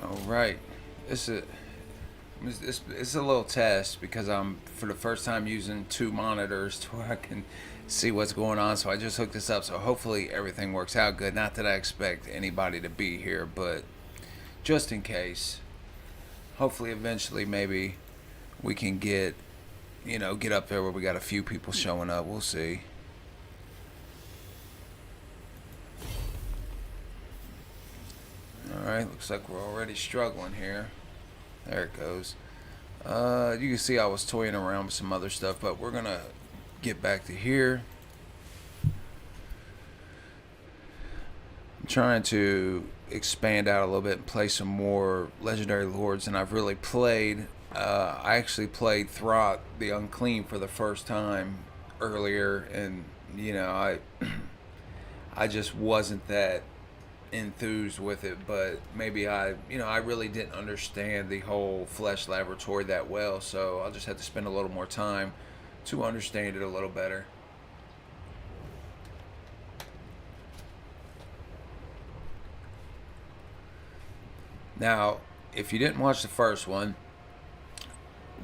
All right. This is it's a little test because I'm for the first time using two monitors to where I can see what's going on. So I just hooked this up. So hopefully everything works out good. Not that I expect anybody to be here, but just in case. Hopefully eventually maybe we can get up there where we got a few people showing up. We'll see. All right. Looks like we're already struggling here. There it goes. You can see I was toying around with some other stuff, but we're gonna get back to here. I'm trying to expand out a little bit and play some more legendary lords than I've really played. I actually played Throt the Unclean for the first time earlier, and I I just wasn't that enthused with it, but maybe I really didn't understand the whole flesh laboratory that well, so I'll just have to spend a little more time to understand it a little better. Now, if you didn't watch the first one,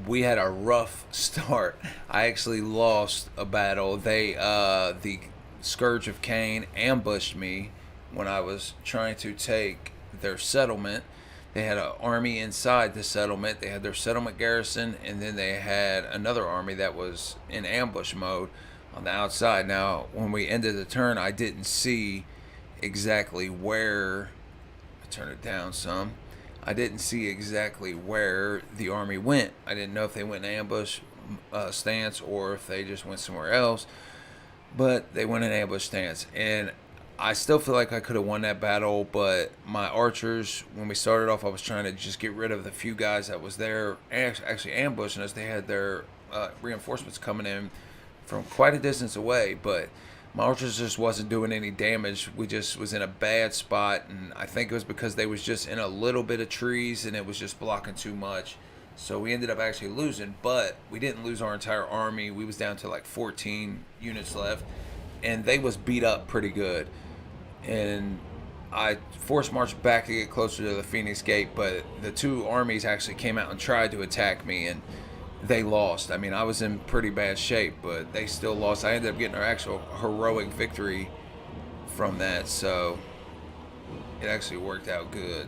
we had a rough start. I actually lost a battle. The Scourge of Cain ambushed me when I was trying to take their settlement. They had an army inside the settlement. They had their settlement garrison, and then they had another army that was in ambush mode on the outside. Now, when we ended the turn, I didn't see exactly where. I turn it down some. I didn't see exactly where the army went. I didn't know if they went in ambush stance or if they just went somewhere else. But they went in ambush stance, and I still feel like I could have won that battle, but my archers, when we started off, I was trying to just get rid of the few guys that was there actually ambushing us. They had their reinforcements coming in from quite a distance away, but my archers just wasn't doing any damage. We just was in a bad spot, and I think it was because they was just in a little bit of trees, and it was just blocking too much. So we ended up actually losing, but we didn't lose our entire army. We was down to like 14 units left, and they was beat up pretty good. And I forced marched back to get closer to the Phoenix Gate, but the two armies actually came out and tried to attack me, and they lost. I mean, I was in pretty bad shape, but they still lost. I ended up getting an actual heroic victory from that, so it actually worked out good.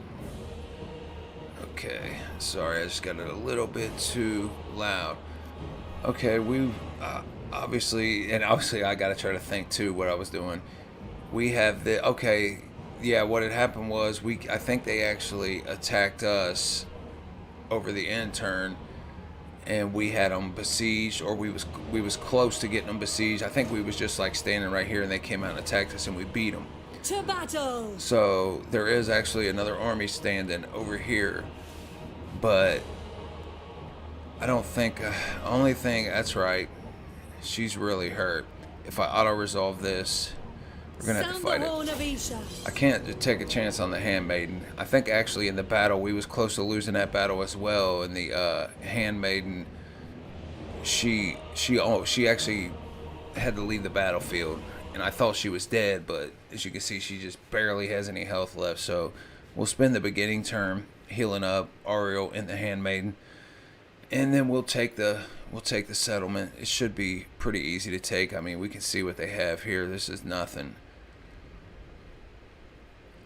Okay, sorry, I just got it a little bit too loud. Okay, we obviously I got to try to think too what I was doing. We have the okay, yeah. What had happened was I think they actually attacked us over the end turn, and we had them besieged, or we was close to getting them besieged. I think we was just like standing right here, and they came out and attacked us, and we beat them. To battle. So there is actually another army standing over here, but I don't think. Only thing that's right. She's really hurt. If I auto resolve this, we're gonna have to fight it. I can't just take a chance on the handmaiden. I think actually in the battle we was close to losing that battle as well. And the handmaiden, she actually had to leave the battlefield, and I thought she was dead, but as you can see, she just barely has any health left. So we'll spend the beginning turn healing up Allarielle and the handmaiden, and then we'll take the settlement. It should be pretty easy to take. I mean, we can see what they have here. This is nothing.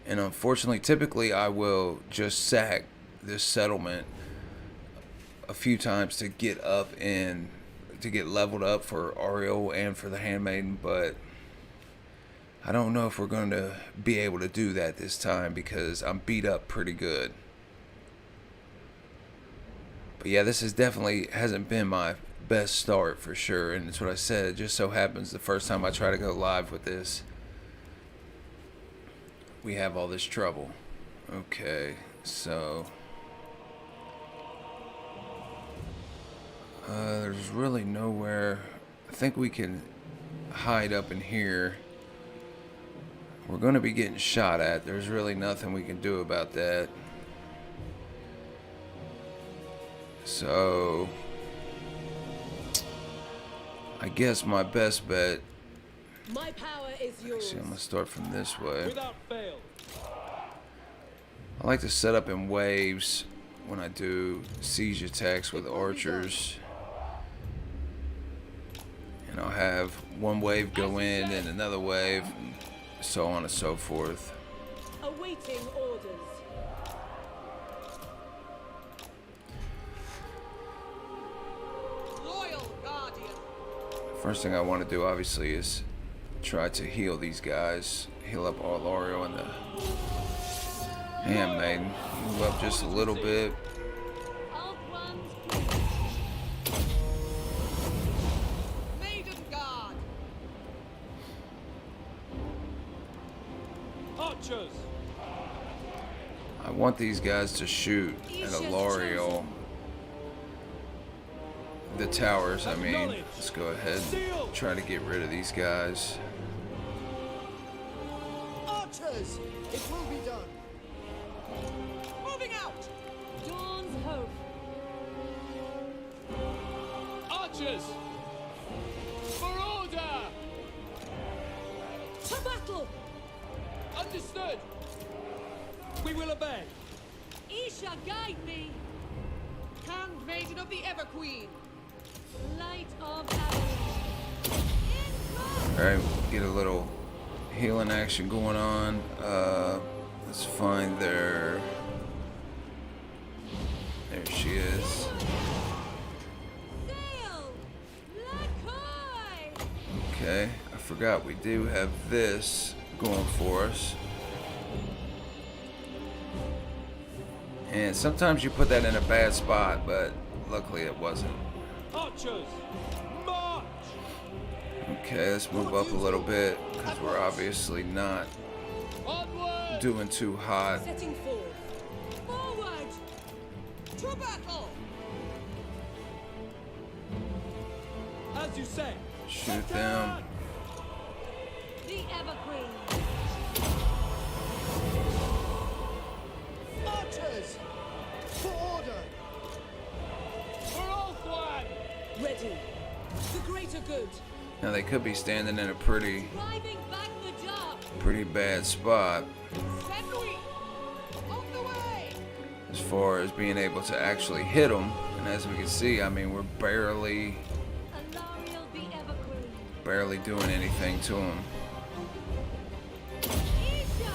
And unfortunately, typically I will just sack this settlement a few times to get up and to get leveled up for Allarielle and for the handmaiden, but I don't know if we're going to be able to do that this time because I'm beat up pretty good. But yeah, this is definitely hasn't been my best start for sure, and it's what I said. It just so happens the first time I try to go live with this, we have all this trouble. Okay, so there's really nowhere. I think we can hide up in here. We're going to be getting shot at. There's really nothing we can do about that. So I guess my best bet. My power is yours. Actually, I'm gonna start from this way. Without fail. I like to set up in waves when I do siege attacks with archers. And I'll have one wave go in and another wave, and so on and so forth. Awaiting orders. Loyal guardian. First thing I want to do, obviously, is try to heal these guys. Heal up Allarielle and the handmaiden. Move up just a little bit. Old ones. Maiden guard. Archers! I want these guys to shoot at Allarielle. The towers, I mean. Let's go ahead and try to get rid of these guys. Archers! It will be done. Moving out. Dawn's hope. Archers! For order! To battle. Understood! We will obey. Isha, guide me. Handmaiden of the Ever Queen. Light of Allarielle. In Alright, get a little healing action going on. Let's find their... There she is. Sail. Lakoy. Okay, I forgot we do have this going for us. And sometimes you put that in a bad spot, but luckily it wasn't. Archers! March! Okay, let's move up a little bit, because we're obviously not Onward! doing too hot. Setting forth. Forward. To battle. As you say. Shoot them. The Evergreen. Archers! For order! For all flag! Ready. The greater good. Now they could be standing in a pretty Driving back the dark. bad spot Send we. On the way. as far as being able to actually hit them. And as we can see, I mean, we're Allarielle the Evergreen. barely doing anything to them. Isha.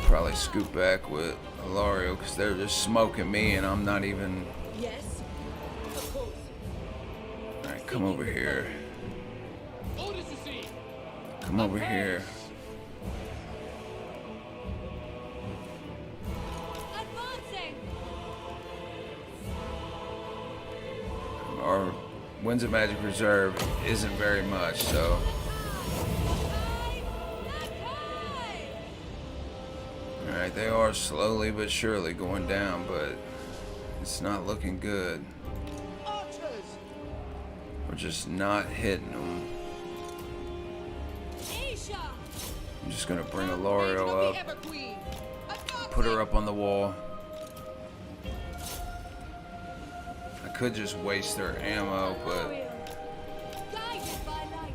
Probably scoot back with Allarielle because they're just smoking me and I'm not even... Yes. Of course. Alright, come over here. Orders received! Come over here. Advancing. Our Winds of Magic Reserve isn't very much, so... Alright, they are slowly but surely going down, but it's not looking good. Archers! We're just not hitting them. Isha. I'm just gonna bring Handmaiden Allarielle of up, the Ever Queen. put her up on the wall. I could just waste their ammo, but Allarielle. Guided by light.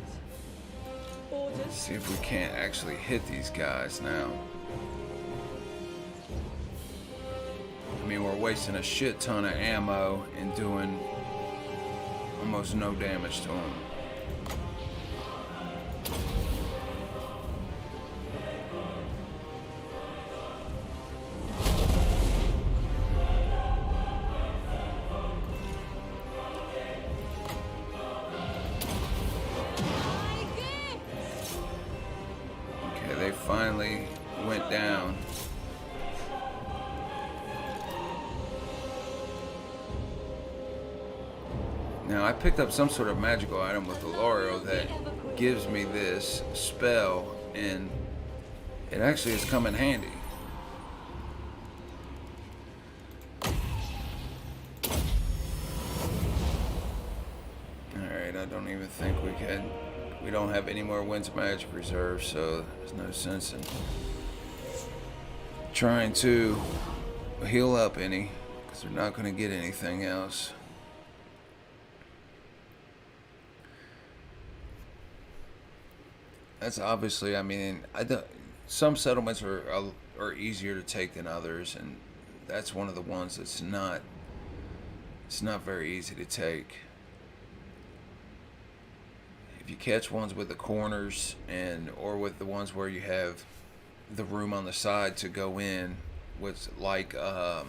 Orders. see if we can't actually hit these guys now. I mean, we're wasting a shit ton of ammo and doing almost no damage to them. My gifts. Okay, they finally went down. Now, I picked up some sort of magical item with Allarielle that gives me this spell, and it actually has come in handy. Alright, I don't even think we can... We don't have any more Winds of Magic Reserve, so there's no sense in trying to heal up any, because they're not going to get anything else. That's obviously, I mean, some settlements are easier to take than others, and that's one of the ones that's not. It's not very easy to take. If you catch ones with the corners or with the ones where you have the room on the side to go in, with like I'll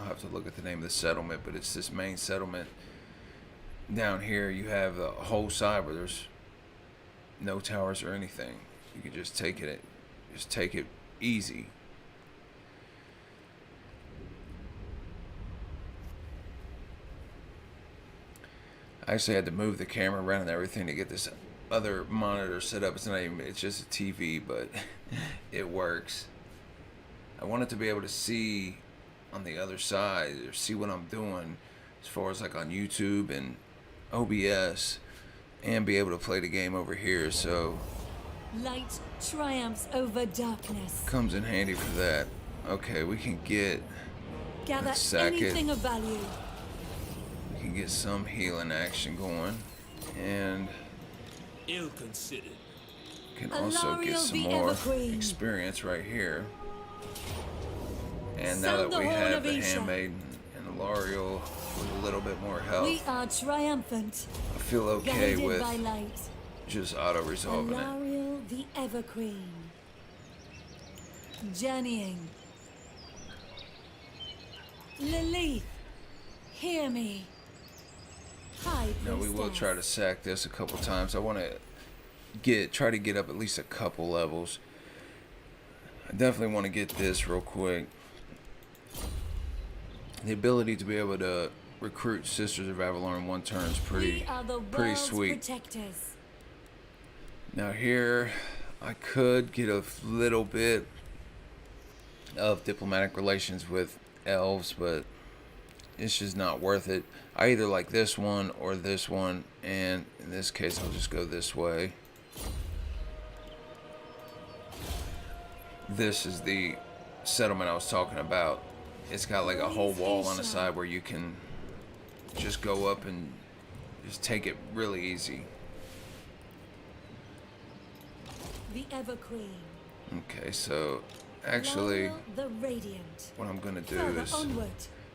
have to look at the name of the settlement, but it's this main settlement down here. You have a whole side where there's no towers or anything. You can just take it easy. I actually had to move the camera around and everything to get this other monitor set up. It's just a TV, but it works. I wanted to be able to see on the other side, or see what I'm doing as far as like on YouTube and OBS, and be able to play the game over here. So Light triumphs over darkness. comes in handy for that. Okay, we can get Gather let's sack anything it. of value. We can get some healing action going, and Ill considered. can also get Allarielle some the more Evergreen. experience right here. And now Sound that we the horn have of the Isha. Handmaiden and Allarielle with a little bit more health, We are triumphant. I feel okay Guided with by light. just auto-resolving it. Alarielle the Evergreen. Journeying. Lilith, hear me. High Now we will Priestess. try to sack this a couple times. I want to try to get up at least a couple levels. I definitely want to get this real quick. The ability to be able to recruit Sisters of Avalor in one turn is We are the pretty world's sweet. protectors. Now here, I could get a little bit of diplomatic relations with elves, but it's just not worth it. I either like this one or this one, and in this case I'll just go this way. This is the settlement I was talking about. It's got like a whole wall on the side where you can just go up and just take it really easy. The Everqueen. Okay, so actually Allarielle the Radiant. what I'm gonna do Further is onward.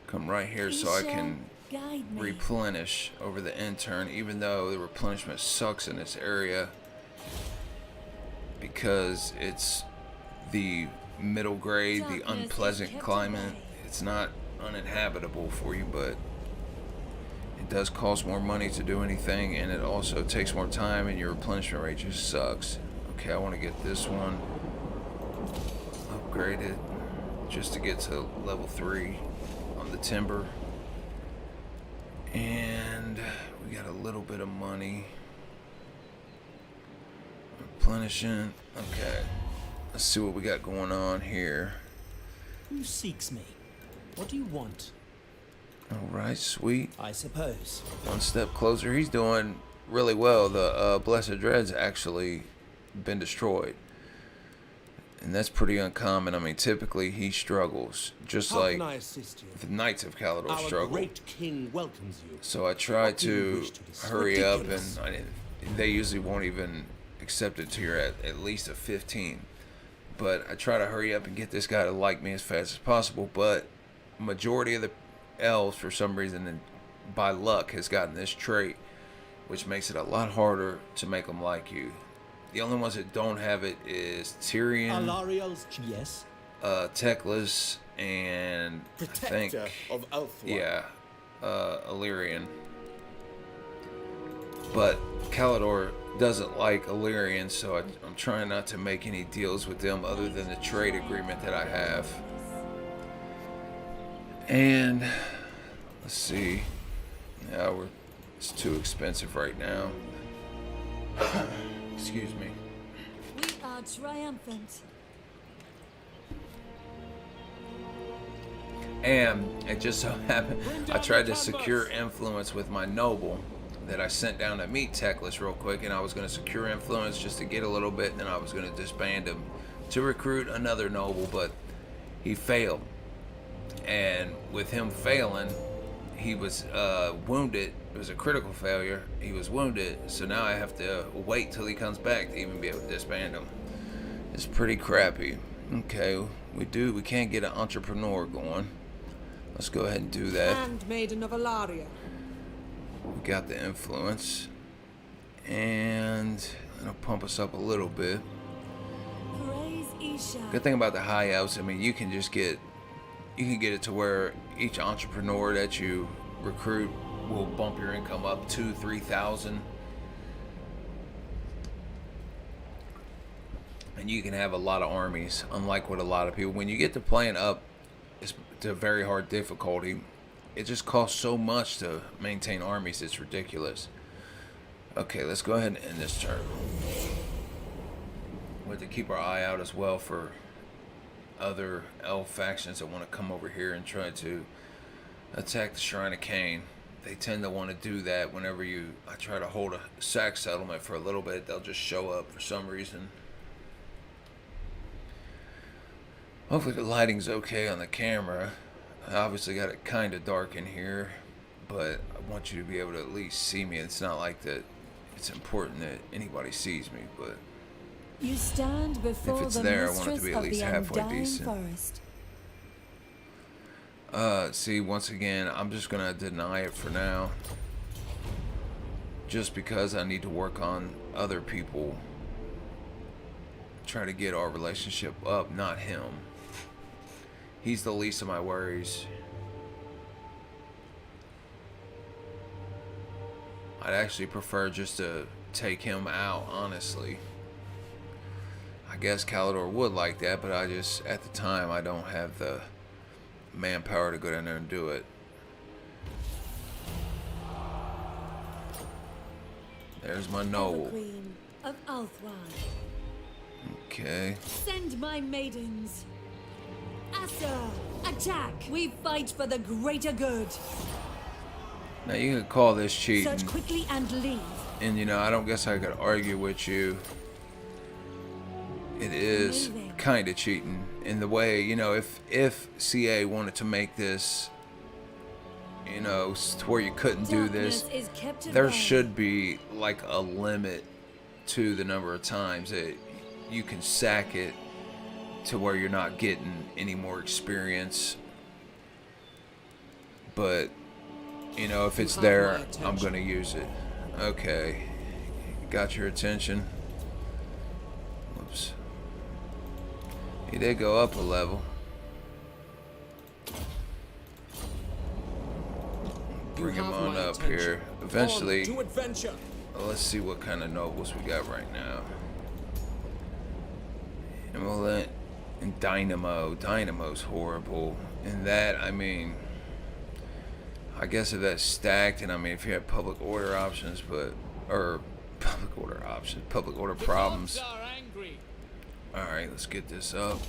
come right here so I can Guide me. replenish over the intern, even though the replenishment sucks in this area because it's the middle grade, the Darkness is unpleasant kept climate. away. It's not uninhabitable for you, but it does cost more money to do anything, and it also takes more time, and your replenishment rate just sucks. Okay, I want to get this one upgraded just to get to level 3 on the timber. And we got a little bit of money. Replenishing. Okay. Let's see what we got going on here. Who seeks me? What do you want? Alright, sweet. I suppose. One step closer. He's doing really well. The Blessed Dread's actually been destroyed. And that's pretty uncommon. I mean, typically he struggles. Just How like can I assist you? the Knights of Calidor Our struggle. great king welcomes you. So I try What do you to wish to discuss? hurry up, Ridiculous. and they usually won't even accept it till you're at least a 15. But I try to hurry up and get this guy to like me as fast as possible. But majority of the elves, for some reason, and by luck, has gotten this trait, which makes it a lot harder to make them like you. The only ones that don't have it is Tyrion, Allarielle's yes. Teclis, and I think, Protector of Ulthuan. yeah, Illyrian. But Calidor doesn't like Illyrian, so I'm trying not to make any deals with them other than the trade agreement that I have. And let's see. Yeah, it's too expensive right now. Excuse me. We are triumphant. And it just so happened I tried to secure influence with my noble that I sent down to meet Teclis real quick, and I was going to secure influence just to get a little bit, and then I was going to disband him to recruit another noble, but he failed. And with him failing, he was wounded. It was a critical failure. He was wounded, so now I have to wait till he comes back to even be able to disband him. is pretty crappy. Okay, we can't get an entrepreneur going. Let's go ahead and do that. Handmaiden of Allarielle. We got the influence, and it'll pump us up a little bit. Praise Isha. Good thing about the high elves, I mean, you can get it to where each entrepreneur that you recruit will bump your income up 2,000-3,000, and you can have a lot of armies. Unlike what a lot of people, when you get to playing up, it's to very hard difficulty. It just costs so much to maintain armies. It's ridiculous. Okay, let's go ahead and end this turn. We have to keep our eye out as well for other elf factions that want to come over here and try to attack the Shrine of Cain. They tend to want to do that whenever I try to hold a sack settlement for a little bit. They'll just show up for some reason. Hopefully the lighting's okay on the camera. I obviously got it kind of dark in here, but I want you to be able to at least see me. It's not like that it's important that anybody sees me, but You stand before it's the there, I want it to mistress be at of least the halfway undying decent. forest. See, once again, I'm just gonna deny it for now, just because I need to work on other people, try to get our relationship up, not him. He's the least of my worries. I'd actually prefer just to take him out, honestly. I guess Calidor would like that, but at the time, I don't have the manpower to go down there and do it. There's my noble. Queen of Althwan. Okay. Send my maidens. Asa, attack! We fight for the greater good. Now you could call this cheating, Search quickly and leave. and I don't guess I could argue with you. It is Amazing. kind of cheating in the way, if CA wanted to make this, to where you couldn't do this, Darkness is kept at there bay. should be like a limit to the number of times that you can sack it to where you're not getting any more experience. But if it's have there, my I'm attention. gonna use it. Okay, got your attention. Whoops. He did go up a level. Bring him have on my up attention. here. Eventually, To adventure. let's see what kind of nobles we got right now. Emulet and Dynamo. Dynamo's horrible. And that, I guess if that's stacked, and if you have public order options, public order problems. Are angry. Alright, let's get this up.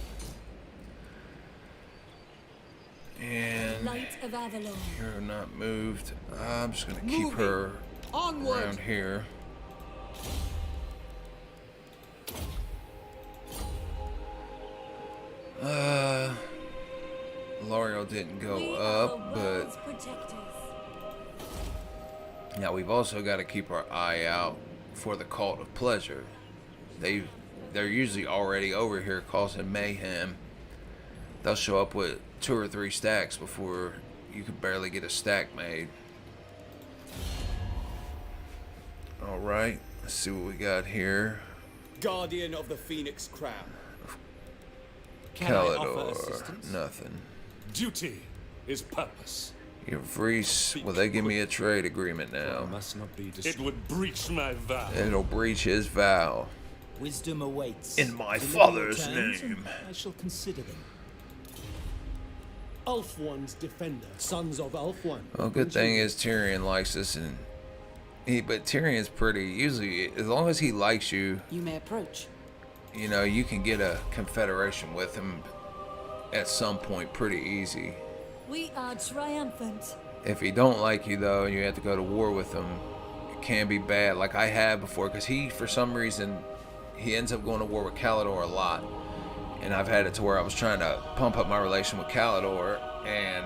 And Light of Avalon. you're not moved. I'm just gonna keep Moving. her Onward. around here. L'Oreal didn't go We are up, the but world's protectors. now we've also got to keep our eye out for the Cult of Pleasure. They're usually already over here causing mayhem. They'll show up with 2 or 3 stacks before you could barely get a stack made. Alright, let's see what we got here. Guardian of the Phoenix Crown. Can I offer Calidor, assistance? nothing. Duty is purpose. Your Vreese, will they give me a trade agreement now? Must not be It destroyed. would breach my vow. It'll breach his vow. Wisdom awaits. In my Deliver father's terms and name. I shall consider them. Ulfwan's defender. Sons of Ulfwan. Well, good thing is Tyrion likes us, but Tyrion's pretty. Usually, as long as he likes you, You may approach. you can get a confederation with him at some point pretty easy. We are triumphant. If he don't like you though, and you have to go to war with him, it can be bad. Like I have before, because for some reason, he ends up going to war with Calidor a lot. And I've had it to where I was trying to pump up my relation with Calidor, and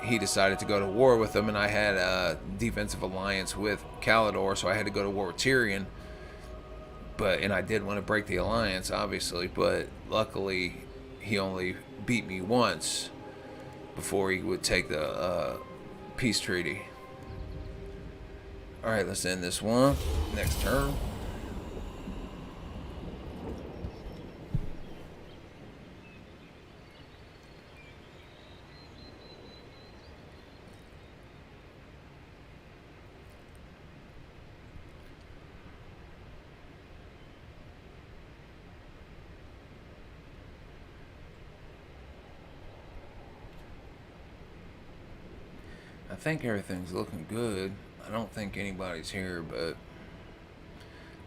he decided to go to war with him, and I had a defensive alliance with Calidor, so I had to go to war with Tyrion. and I did want to break the alliance, obviously, but luckily he only beat me once before he would take the peace treaty. Alright, let's end this one. Next turn. I think everything's looking good. I don't think anybody's here, but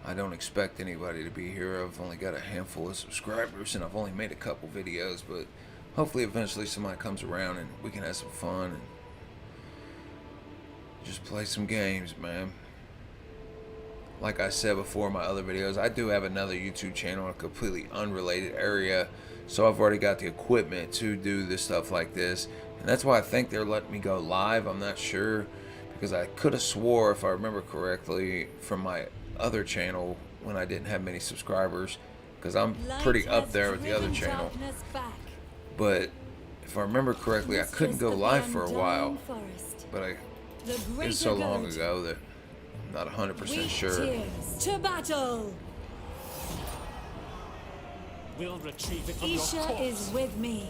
I don't expect anybody to be here. I've only got a handful of subscribers and I've only made a couple videos, but hopefully eventually somebody comes around and we can have some fun and just play some games, man. Like I said before in my other videos, I do have another YouTube channel in a completely unrelated area, so I've already got the equipment to do this stuff like this, and that's why I think they're letting me go live. I'm not sure, because I could have swore, if I remember correctly, from my other channel when I didn't have many subscribers, because I'm pretty up there with the other channel, but if I remember correctly, I couldn't go live for a while, but it's so long ago that I'm not 100% sure. To battle! We'll retrieve it from your Isha corpse. is with me.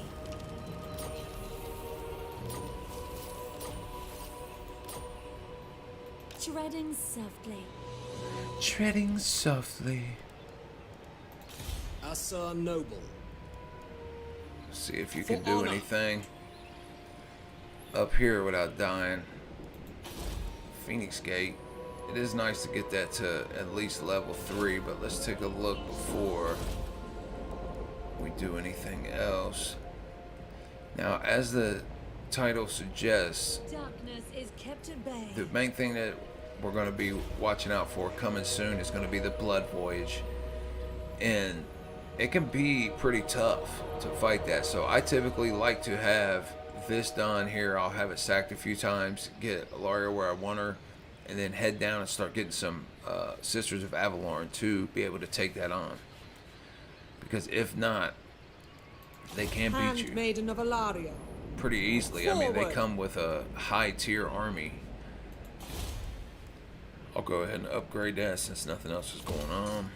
Treading softly. Treading softly. Asa Noble. See if you can For do honor. anything up here without dying. Phoenix Gate. It is nice to get that to at least level 3, but let's take a look before we do anything else. Now, as the title suggests, Darkness is kept at bay. the main thing that we're going to be watching out for coming soon is going to be the Blood Voyage, and it can be pretty tough to fight that. So I typically like to have this done here. I'll have it sacked a few times, get Allarielle where I want her, and then head down and start getting some Sisters of Avalon to be able to take that on, because if not, they can beat you Handmaiden of Allarielle. pretty easily. I mean, they Forward. come with a high tier army. I'll go ahead and upgrade that since nothing else is going on.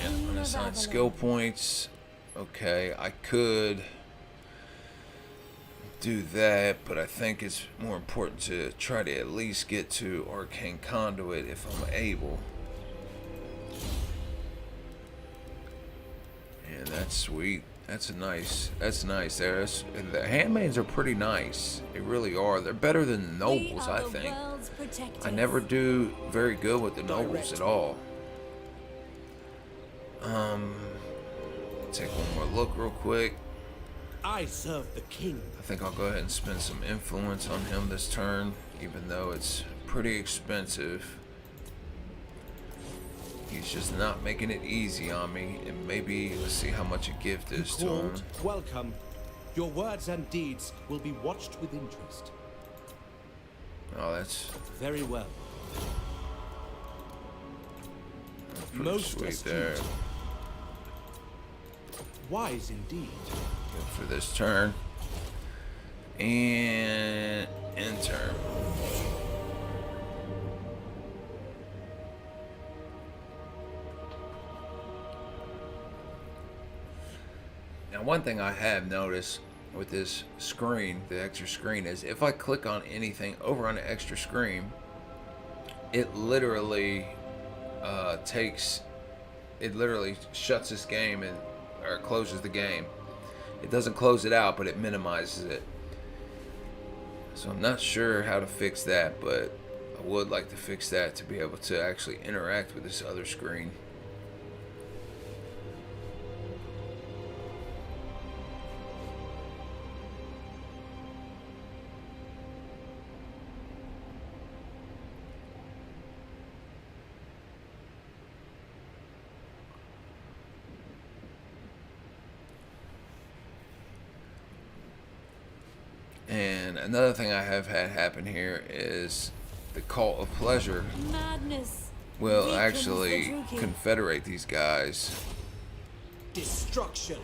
And unassign skill points. Okay, I could do that, but I think it's more important to try to at least get to Arcane Conduit if I'm able. And that's sweet. That's nice there. The handmaids are pretty nice. They really are. They're better than the nobles, I think. I never do very good with the nobles at all. Take one more look real quick. I serve the king. I think I'll go ahead and spend some influence on him this turn, even though it's pretty expensive. He's just not making it easy on me, and maybe let's see how much a gift is to him. Court, welcome. Your words and deeds will be watched with interest. Oh, that's Very well. pretty Most sweet astute. there. Wise indeed. Good for this turn. And end turn. Now, one thing I have noticed with this screen, the extra screen, is if I click on anything over on the extra screen, it literally shuts this game or closes the game. It doesn't close it out, but it minimizes it. So I'm not sure how to fix that, but I would like to fix that to be able to actually interact with this other screen. And another thing I have had happen here is the Cult of Pleasure. Madness will Weaken actually the Druki. confederate these guys. Destruction.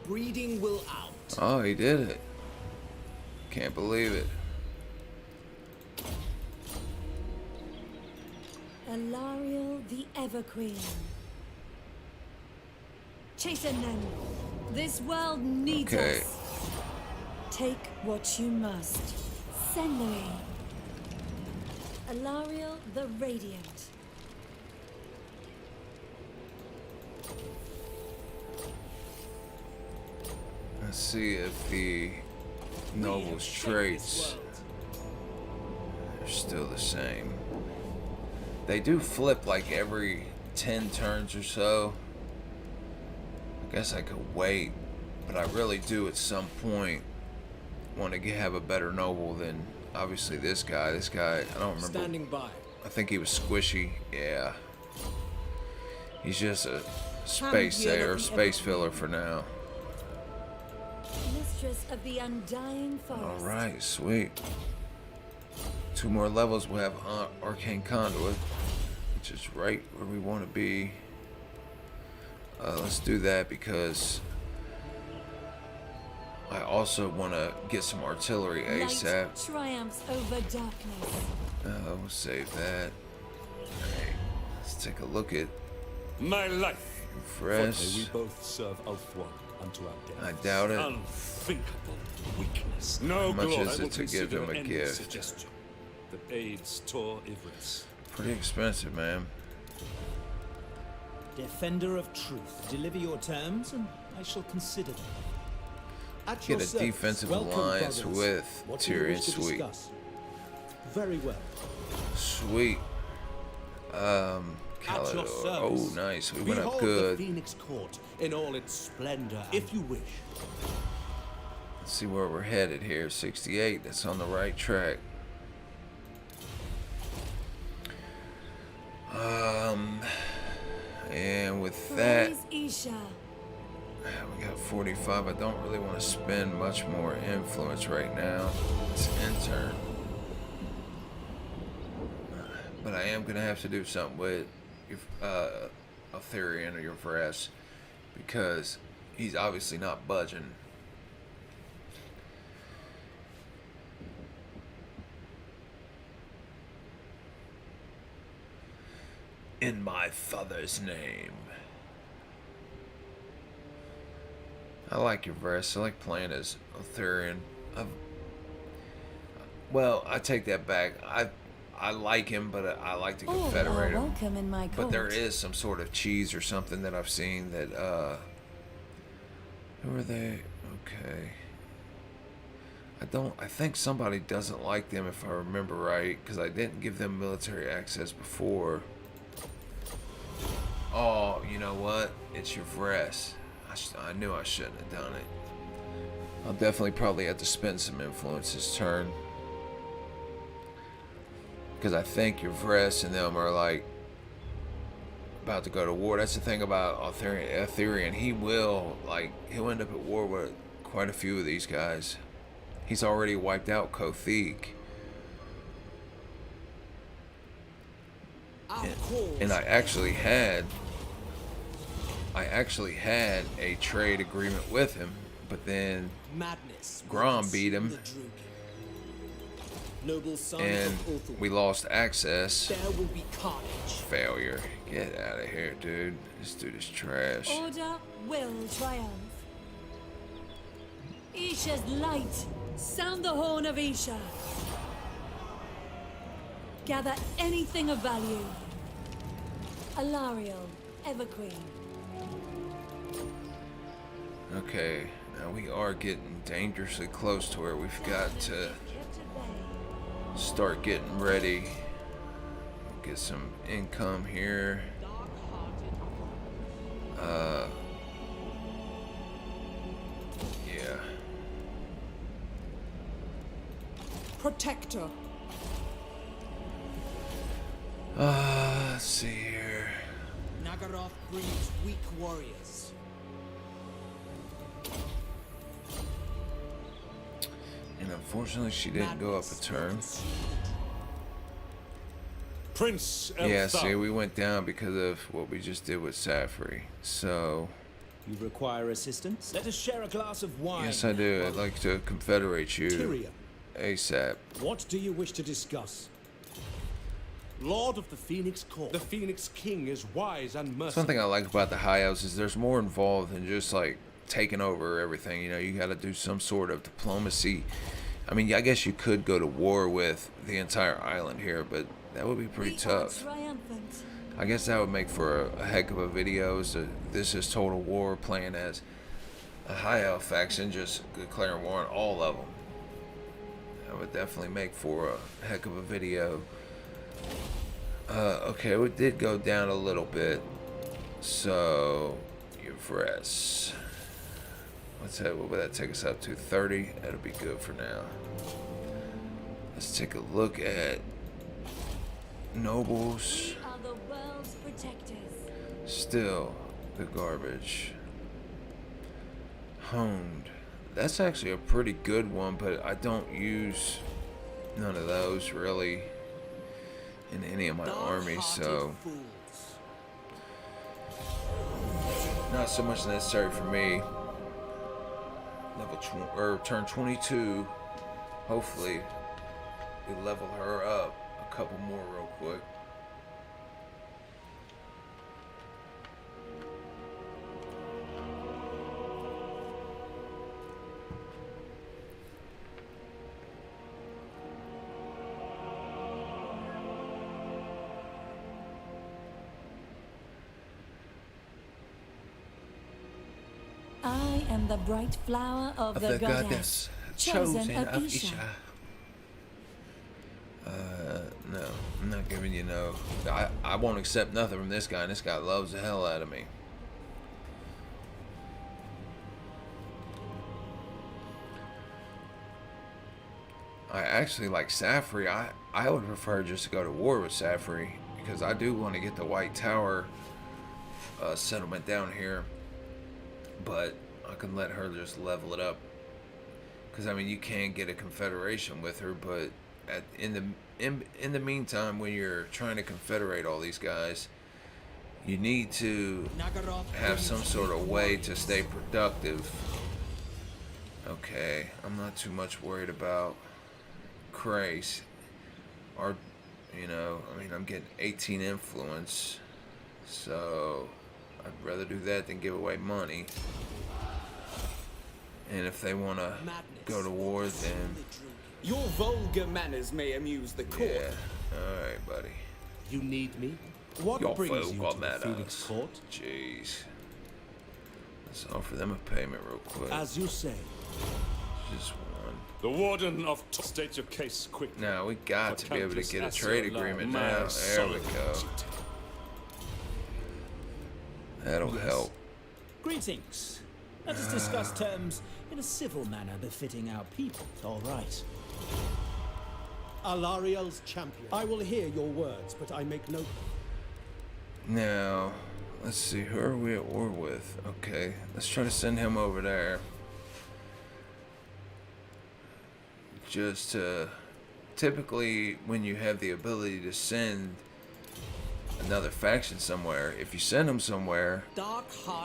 Breeding will out. Oh, he did it. Can't believe it. Allarielle the Everqueen. Chasten them. This world needs Okay. us. Take what you must. Senley. Allarielle the Radiant. Let's see if the noble's traits are still the same. They do flip like every 10 turns or so. I guess I could wait, but I really do at some point want to have a better noble than obviously this guy. This guy, I don't remember. Standing by. I think he was squishy. Yeah. He's just a space sayer, space filler for now. Mistress of the Undying Forest. Alright, sweet. 2 more levels, we'll have Arcane Conduit, which is right where we want to be. Let's do that because I also want to get some artillery ASAP. Light triumphs over darkness. We'll save that. Alright, let's take a look at My life. Fresh. May we both serve Ulthuan unto our death. I doubt it. Unthinkable weakness. No How much glory. is I will it to give consider him a any gift? suggestion that aids Tor Ivris. Pretty expensive, man. Defender of truth, deliver your terms, and I shall consider them. At your Get a service. defensive Welcome, alliance brothers. with What do you wish Tyrion. to Sweet. discuss? Very well. Sweet. At Calidor. your service. Oh, nice. We went up Behold good. the Phoenix Court in all its splendor, if you wish. Let's see where we're headed here. 68. That's on the right track. And with that, Praise Isha. we got 45. I don't really want to spend much more influence right now. It's intern. But I am going to have to do something with Alarielle or your Vress because he's obviously not budging. In my father's name. I like your verse. I like playing as Alarielle. Well, I take that back. I like him, but I like to All are confederate him. welcome in my court. But there is some sort of cheese or something that I've seen that who are they? Okay. I think somebody doesn't like them if I remember right, because I didn't give them military access before. Oh, you know what? It's your Vress. I knew I shouldn't have done it. I'll definitely probably have to spend some influence this turn. Because I think your Vress and them are like about to go to war. That's the thing about Alarielle. He'll end up at war with quite a few of these guys. He's already wiped out Kothik. And I actually had a trade agreement with him, but then Madness. Grom beat him, The Drugi. Noble sons and of Ulthuan. we lost access. There will be carnage. Failure. Get out of here, dude. This dude is trash. Order will triumph. Isha's light. Sound the horn of Isha. Gather anything of value. Allarielle, Everqueen. Okay, now we are getting dangerously close to where we've got to Kept at bay. start getting ready. Get some income here. Yeah. Protector. Let's see here. Nagaroth breeds weak warriors. And unfortunately, she didn't go up a turn. Madness. Prince Yeah, Elthar. see, we went down because of what we just did with Safri. So, You require assistance? Let us share a glass of wine. yes, I do. I'd like to confederate you Tyrion, ASAP. what do you wish to discuss? Lord of the Phoenix Court. The Phoenix King is wise and merciful. Something I like about the High Elves is there's more involved than just like taking over everything. You know, you got to do some sort of diplomacy. I mean, I guess you could go to war with the entire island here, but that would be pretty We tough. are triumphant. I guess that would make for a heck of a video. So this is Total War playing as a High Elf faction, just declaring war on all of them. That would definitely make for a heck of a video. Okay, it did go down a little bit. So, Euphrates. What would that take us up to? 30? That'll be good for now. Let's take a look at nobles. We are the world's protectors. Still the garbage. Honed. That's actually a pretty good one, but I don't use none of those really in any of my armies, so not so much necessary for me. Turn 22. Hopefully, we level her up a couple more real quick. I am the bright flower of the goddess, chosen of Isha. No, I'm not giving you no. I won't accept nothing from this guy, and this guy loves the hell out of me. I actually like Safri. I would prefer just to go to war with Safri, because I do want to get the White Tower settlement down here. But I can let her just level it up, because I mean, you can get a confederation with her, but in the meantime, when you're trying to confederate all these guys, you need to have some sort of way to stay productive. Okay, I'm not too much worried about Crace, or I mean, I'm getting 18 influence, so I'd rather do that than give away money. And if they want to go to war, then your vulgar manners may amuse the court. yeah. All right, buddy. You need me? What Your brings you vulgar to the Phoenix manners. Court? Jeez. Let's offer them a payment real quick. As you say. Just one. The Warden of State your case quickly. Now we got to be able to Countess get a trade Allarielle, agreement my now. There we sovereign go. duty. That'll help. Greetings. Let us discuss terms in a civil manner befitting our people. All right. Alarielle's champion. I will hear your words, but I make no... Now, let's see. Who are we at war with? Okay, let's try to send him over there. Just typically, when you have the ability to send another faction somewhere, if you send them somewhere,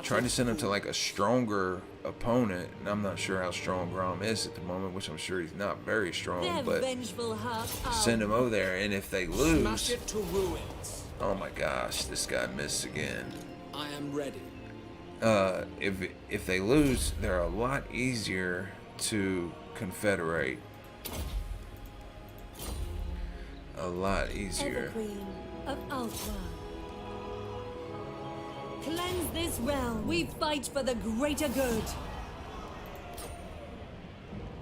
try to send them to like a stronger opponent. And I'm not sure how strong Grom is at the moment, which I'm sure he's not very strong, Their but vengeful hearts are send them over there, and if they lose, Smash it to ruins. oh my gosh, this guy missed again. I am ready. If they lose, they're a lot easier to confederate. A lot easier. Everqueen of Ultra. Cleanse this realm. We fight for the greater good.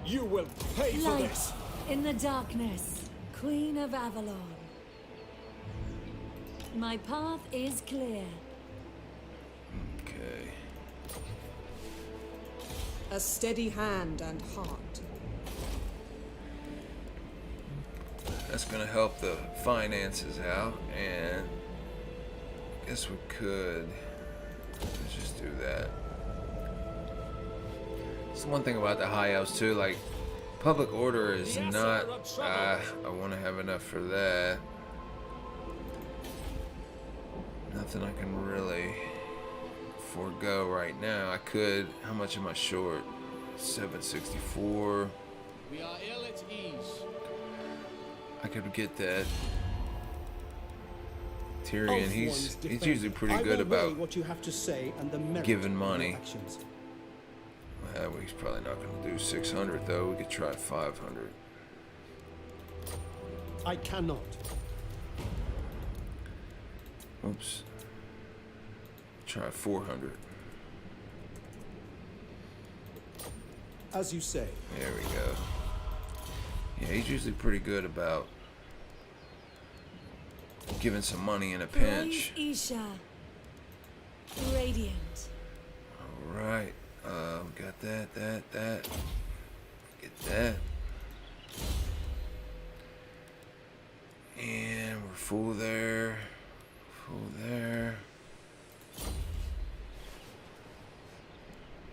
You will pay for Light this. in the darkness. Queen of Avalon. My path is clear. Okay. A steady hand and heart. That's gonna help the finances out, and I guess we could let's just do that. It's one thing about the High Elves too, like public order is not I want to have enough for that. Nothing I can really forego right now. I could. How much am I short? 764. We are ill at ease. I could get that. Tyrion, he's defender. usually pretty I good will weigh about what you have to say and the merit giving of your money. actions. Well, he's probably not going to do 600 though. We could try 500. I cannot. Oops. Try 400. As you say. There we go. Yeah, he's usually pretty good about giving some money in a pinch. Praise Isha. Radiant. All right. We got that. Get that. And we're full there. Full there.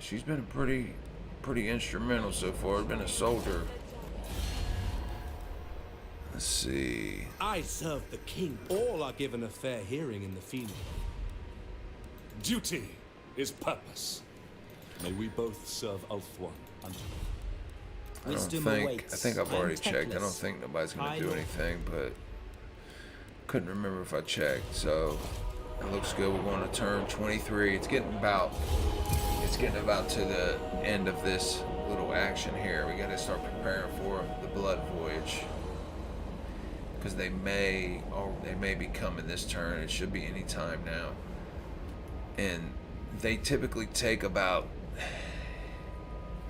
She's been pretty instrumental so far. Been a soldier. Let's see. I serve the king. All are given a fair hearing in the Phoenix. Duty is purpose. May we both serve Ulthuan unto I don't Wisdom think. awaits. I think I've I am already checked. I don't techless. think nobody's gonna I do look. anything, but couldn't remember if I checked. So it looks good. We're going to turn 23. It's getting about to the end of this little action here. We got to start preparing for the Blood Voyage because they may be coming this turn. It should be any time now, and they typically take about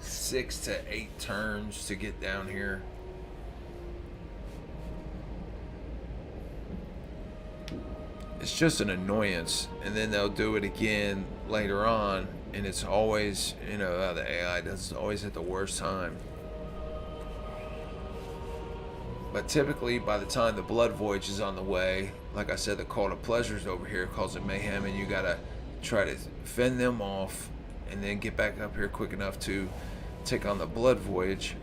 6 to 8 turns to get down here. It's just an annoyance, and then they'll do it again later on, and it's always, the AI does always at the worst time. But typically, by the time the Blood Voyage is on the way, like I said, the Call to Pleasure's over here causing mayhem, and you gotta try to fend them off, and then get back up here quick enough to take on the Blood Voyage.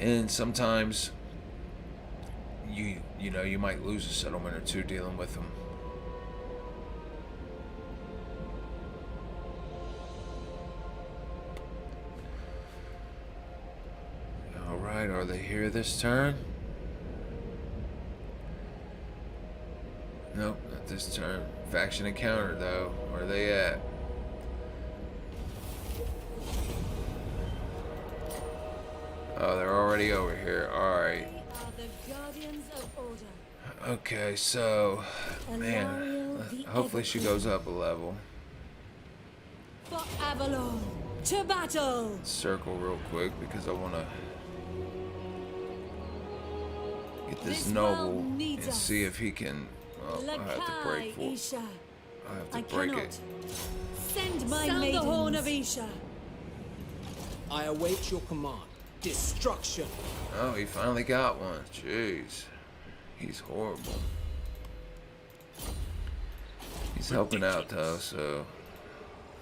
And sometimes you might lose a settlement or two dealing with them. All right, are they here this turn? Nope, not this turn. Faction encounter though. Where are they at? Oh, they're already over here. All right. We are the guardians of order. Okay, so, man, Allarielle the hopefully she goes up a level. For Avalon. To battle. Circle real quick because I want to get this This noble world and needs us. see if he can. Well, I have to break Lakai for. Isha. I have I to break cannot. it. Send my Sound the maidens. horn of Isha. I await your command. Destruction. Oh, he finally got one. Jeez, he's horrible. He's helping out though, so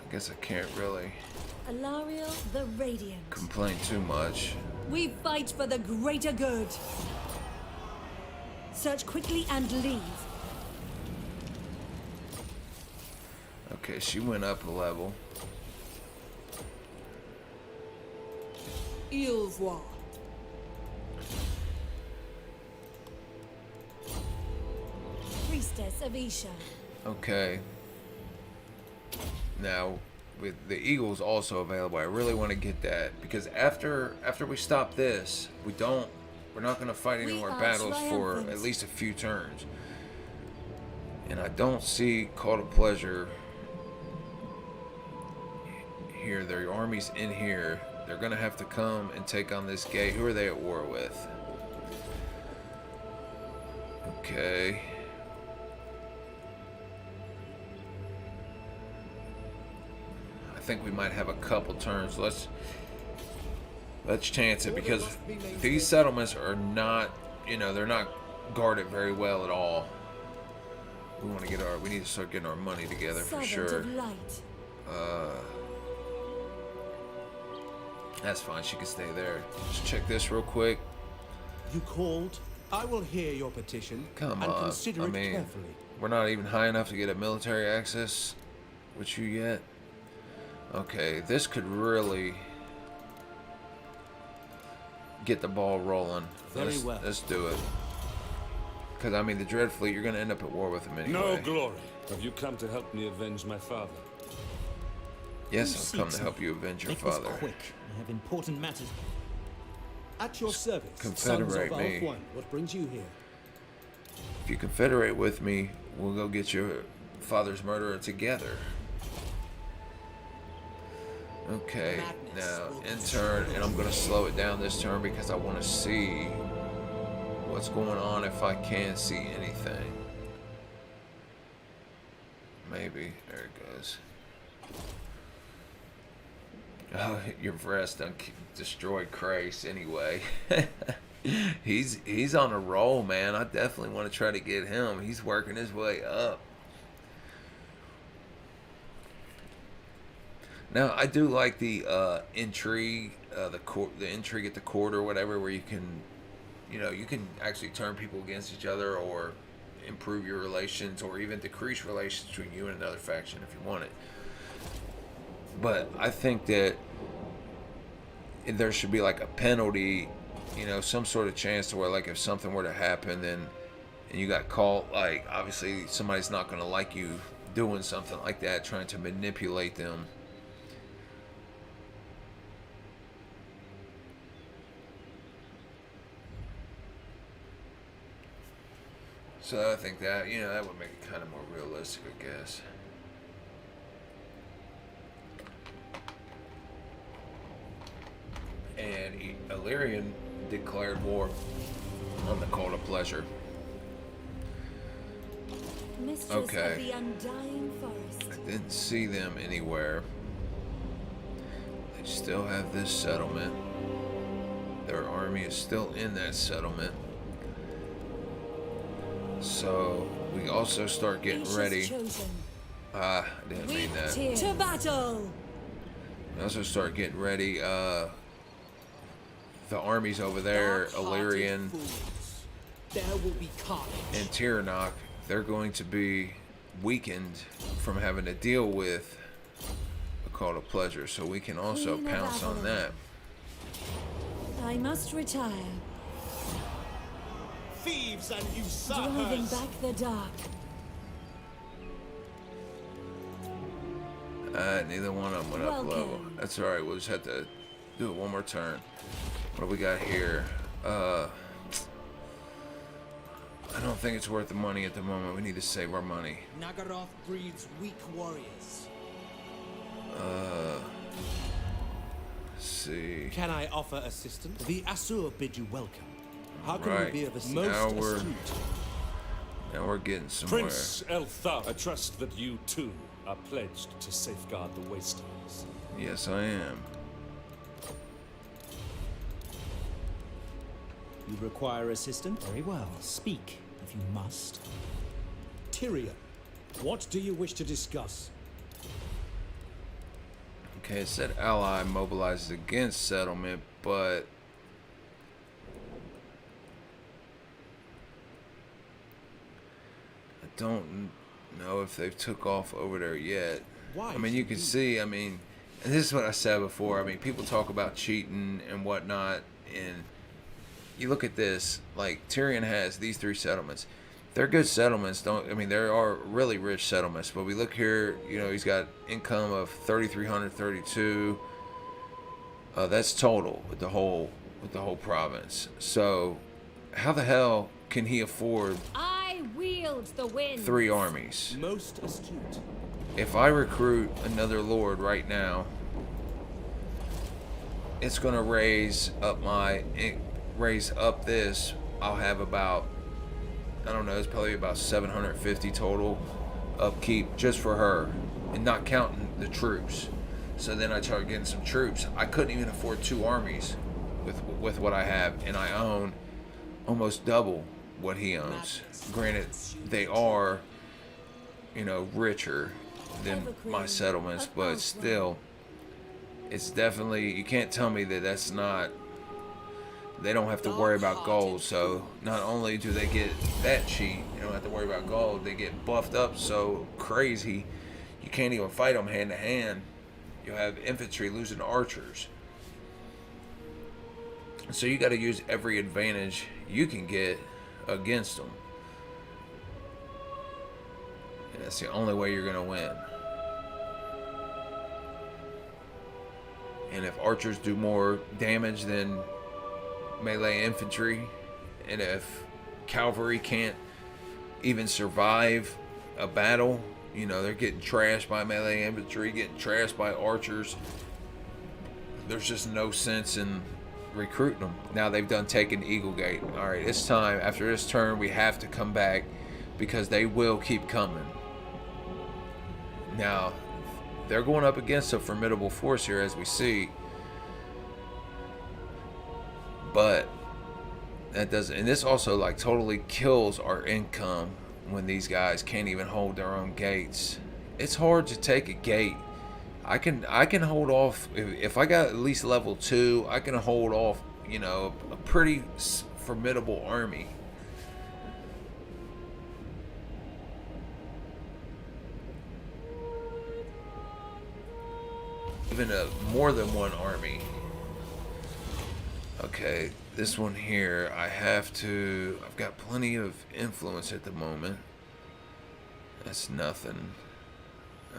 I guess I can't really Alarielle the Radiant. complain too much. We fight for the greater good. Search quickly and leave. Okay, she went up a level. Il revoir. Priestess of Isha. Okay. Now, with the Eagle's also available, I really want to get that because after we stop this, we're not going to fight any We more are battles for triumphant. at least a few turns. And I don't see Call to Pleasure here. Their army's in here. They're going to have to come and take on this gate. Who are they at war with? Okay. I think we might have a couple turns. Let's chance it because these settlements are not, they're not guarded very well at all. We need to start getting our money together for Servant sure. of light. That's fine. She can stay there. Just check this real quick. You called? I will hear your petition Come and on, consider I it mean- carefully. We're not even high enough to get a military access with you yet. Okay, this could really get the ball rolling. Very well. Let's do it. Because, I mean, the Dread Fleet, you're going to end up at war with them anyway. No glory. Have you come to help me avenge my father? Yes, I've come to help you avenge your Make this father. quick. I have important matters. At your service, Confederate sons of me. Alf One. What brings you here? If you confederate with me, we'll go get your father's murderer together. Okay, now in turn, and I'm going to slow it down this turn because I want to see what's going on if I can see anything. Maybe. There it goes. Oh, your Vrest done destroyed Crace anyway. He's on a roll, man. I definitely want to try to get him. He's working his way up. Now I do like the intrigue, the intrigue at the court or whatever, where you can, you can actually turn people against each other or improve your relations or even decrease relations between you and another faction if you want it. But I think that there should be like a penalty, some sort of chance to where, like, if something were to happen, then and you got caught, like, obviously somebody's not going to like you doing something like that, trying to manipulate them. So I think that, that would make it kind of more realistic, I guess. And Allarielle declared war on the Cult of Pleasure. Mistress Okay. of the Undying Forest. I didn't see them anywhere. They still have this settlement. Their army is still in that settlement. So we also start getting Aegis ready. chosen. I didn't mean that. To battle. We also start getting ready. The armies over there, Allarielle There will be carnage. and Tiranoc, they're going to be weakened from having to deal with the Cult of Pleasure. So we can also Queen of pounce on Avalon. that. I must retire. Thieves and Driving usurpers. back the dark. Neither one of them went up level. Welcome. That's alright, we'll just have to do it one more turn. What do we got here? I don't think it's worth the money at the moment. We need to save our money. Nagaroth breeds weak warriors. Let's see. Can I offer assistance? The Asur bid you welcome. How can Right. we be of assistance? Now we're getting somewhere. Prince Elthar, I trust that you too are pledged to safeguard the Wastelands. Yes, I am. You require assistance? Very well. Speak, if you must. Tyrion, what do you wish to discuss? Okay, it said ally mobilizes against settlement, but I don't know if they've took off over there yet. Why? I mean, you can see, and this is what I said before. People talk about cheating and whatnot, and you look at this, like, Tyrion has these 3 settlements. They're good settlements. There are really rich settlements, but we look here, he's got income of 3,332. That's total with the whole province. So how the hell can he afford I wield the wind. 3 armies? Most astute. If I recruit another lord right now, it's gonna raise up this. I'll have about, I don't know, it's probably about 750 total upkeep just for her, and not counting the troops. So then I start getting some troops. I couldn't even afford 2 armies with what I have, and I own almost double what he owns. Granted, they are, richer than my settlements, but still, it's definitely, you can't tell me that that's not they don't have to worry about gold. So not only do they get that cheat, you don't have to worry about gold, they get buffed up so crazy you can't even fight them hand to hand. You'll have infantry losing archers. So you got to use every advantage you can get against them. And that's the only way you're going to win. And if archers do more damage than melee infantry, and if cavalry can't even survive a battle, you know, they're getting trashed by melee infantry, getting trashed by archers, there's just no sense in recruiting them. Now they've done taken Eagle Gate. All right, it's time. After this turn, we have to come back because they will keep coming. Now, they're going up against a formidable force here, as we see. But that doesn't, and this also like totally kills our income when these guys can't even hold their own gates. It's hard to take a gate. I can hold off if I got at least level 2. I can hold off, you know, a pretty formidable army. Even more than one army. Okay, this one here, I've got plenty of influence at the moment. That's nothing.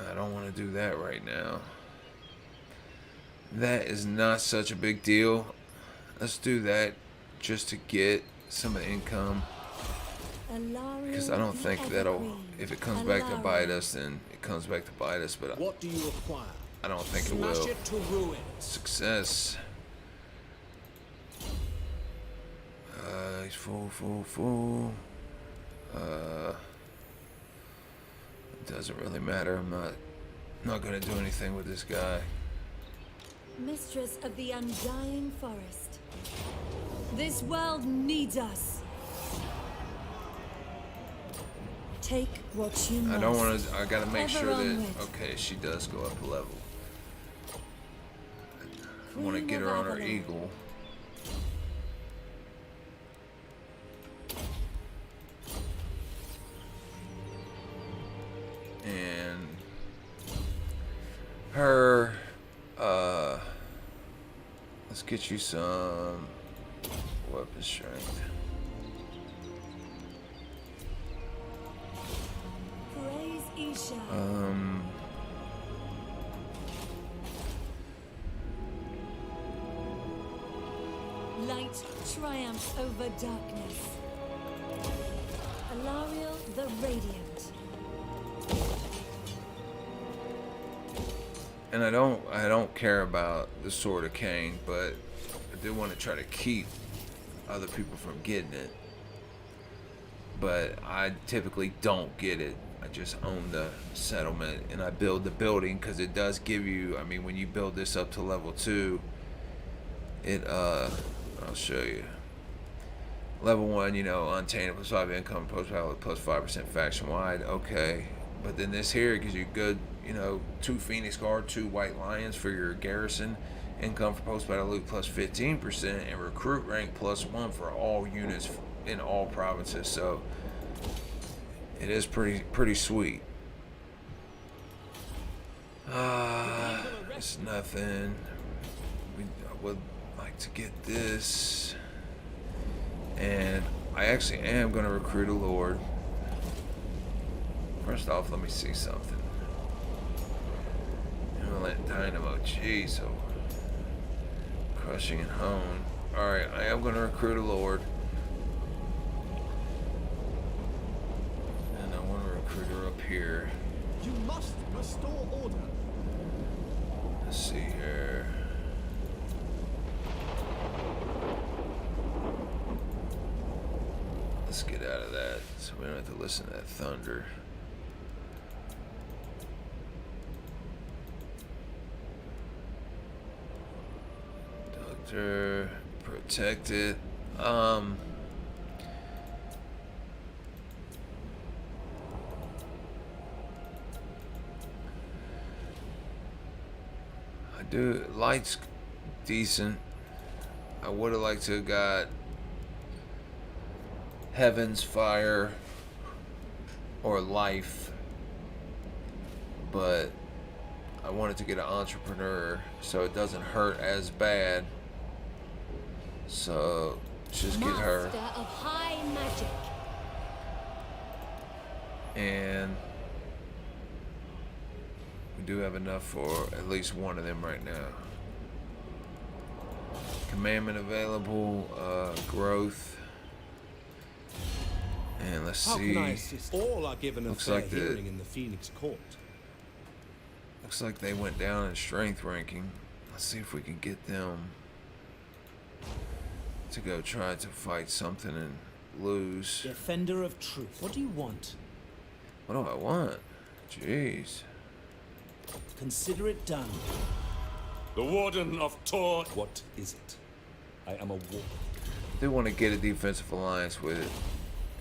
I don't want to do that right now. That is not such a big deal. Let's do that just to get some of the income. Because I don't think that'll, if it comes back to bite us, then it comes back to bite us. But What do you require? I don't think it Smash will. it to ruin. Success. He's full. It doesn't really matter. I'm not gonna do anything with this guy. Mistress of the undying forest. This world needs us. Take what you must. I don't want to. I gotta make Ever sure that. onward. Okay, she does go up a level. I want to Queen get of her on her Avalon. eagle. And her, let's get you some weapon strength. Praise Isha. Light triumphs over darkness. Allarielle the Radiant. And I don't care about the Sword of Cain, but I do want to try to keep other people from getting it. But I typically don't get it. I just own the settlement and I build the building because it does give you, I mean, when you build this up to level 2, it I'll show you. Level 1, you know, untainted plus 5 income, post value plus 5% faction wide. Okay. But then this here gives you good, you know, 2 Phoenix Guard, 2 White Lions for your garrison. Income for post battle loot plus 15%, and recruit rank plus 1 for all units in all provinces. So it is pretty sweet. It's nothing. I would like to get this, and I actually am going to recruit a lord. First off, let me see something. Inland Dynamo, jeez, oh. Crushing and Hone. Alright, I am going to recruit a lord. And I want to recruit her up here. You must restore order. Let's see here. Let's get out of that so we don't have to listen to that thunder. Doctor, protected. I do light's decent. I would have liked to have got Heaven's Fire or Life, but I wanted to get an Entrepreneur so it doesn't hurt as bad. So let's just get her. Master of high magic. And we do have enough for at least one of them right now. Commandment available, growth. And let's How see. can I assist? All are given a Looks fair like the- hearing in the Phoenix Court. Looks like they went down in strength ranking. Let's see if we can get them to go try to fight something and lose. Defender of truth. What do you want? What do I want? Jeez. Consider it done. The Warden of Tor. What is it? I am a war. They want to get a defensive alliance with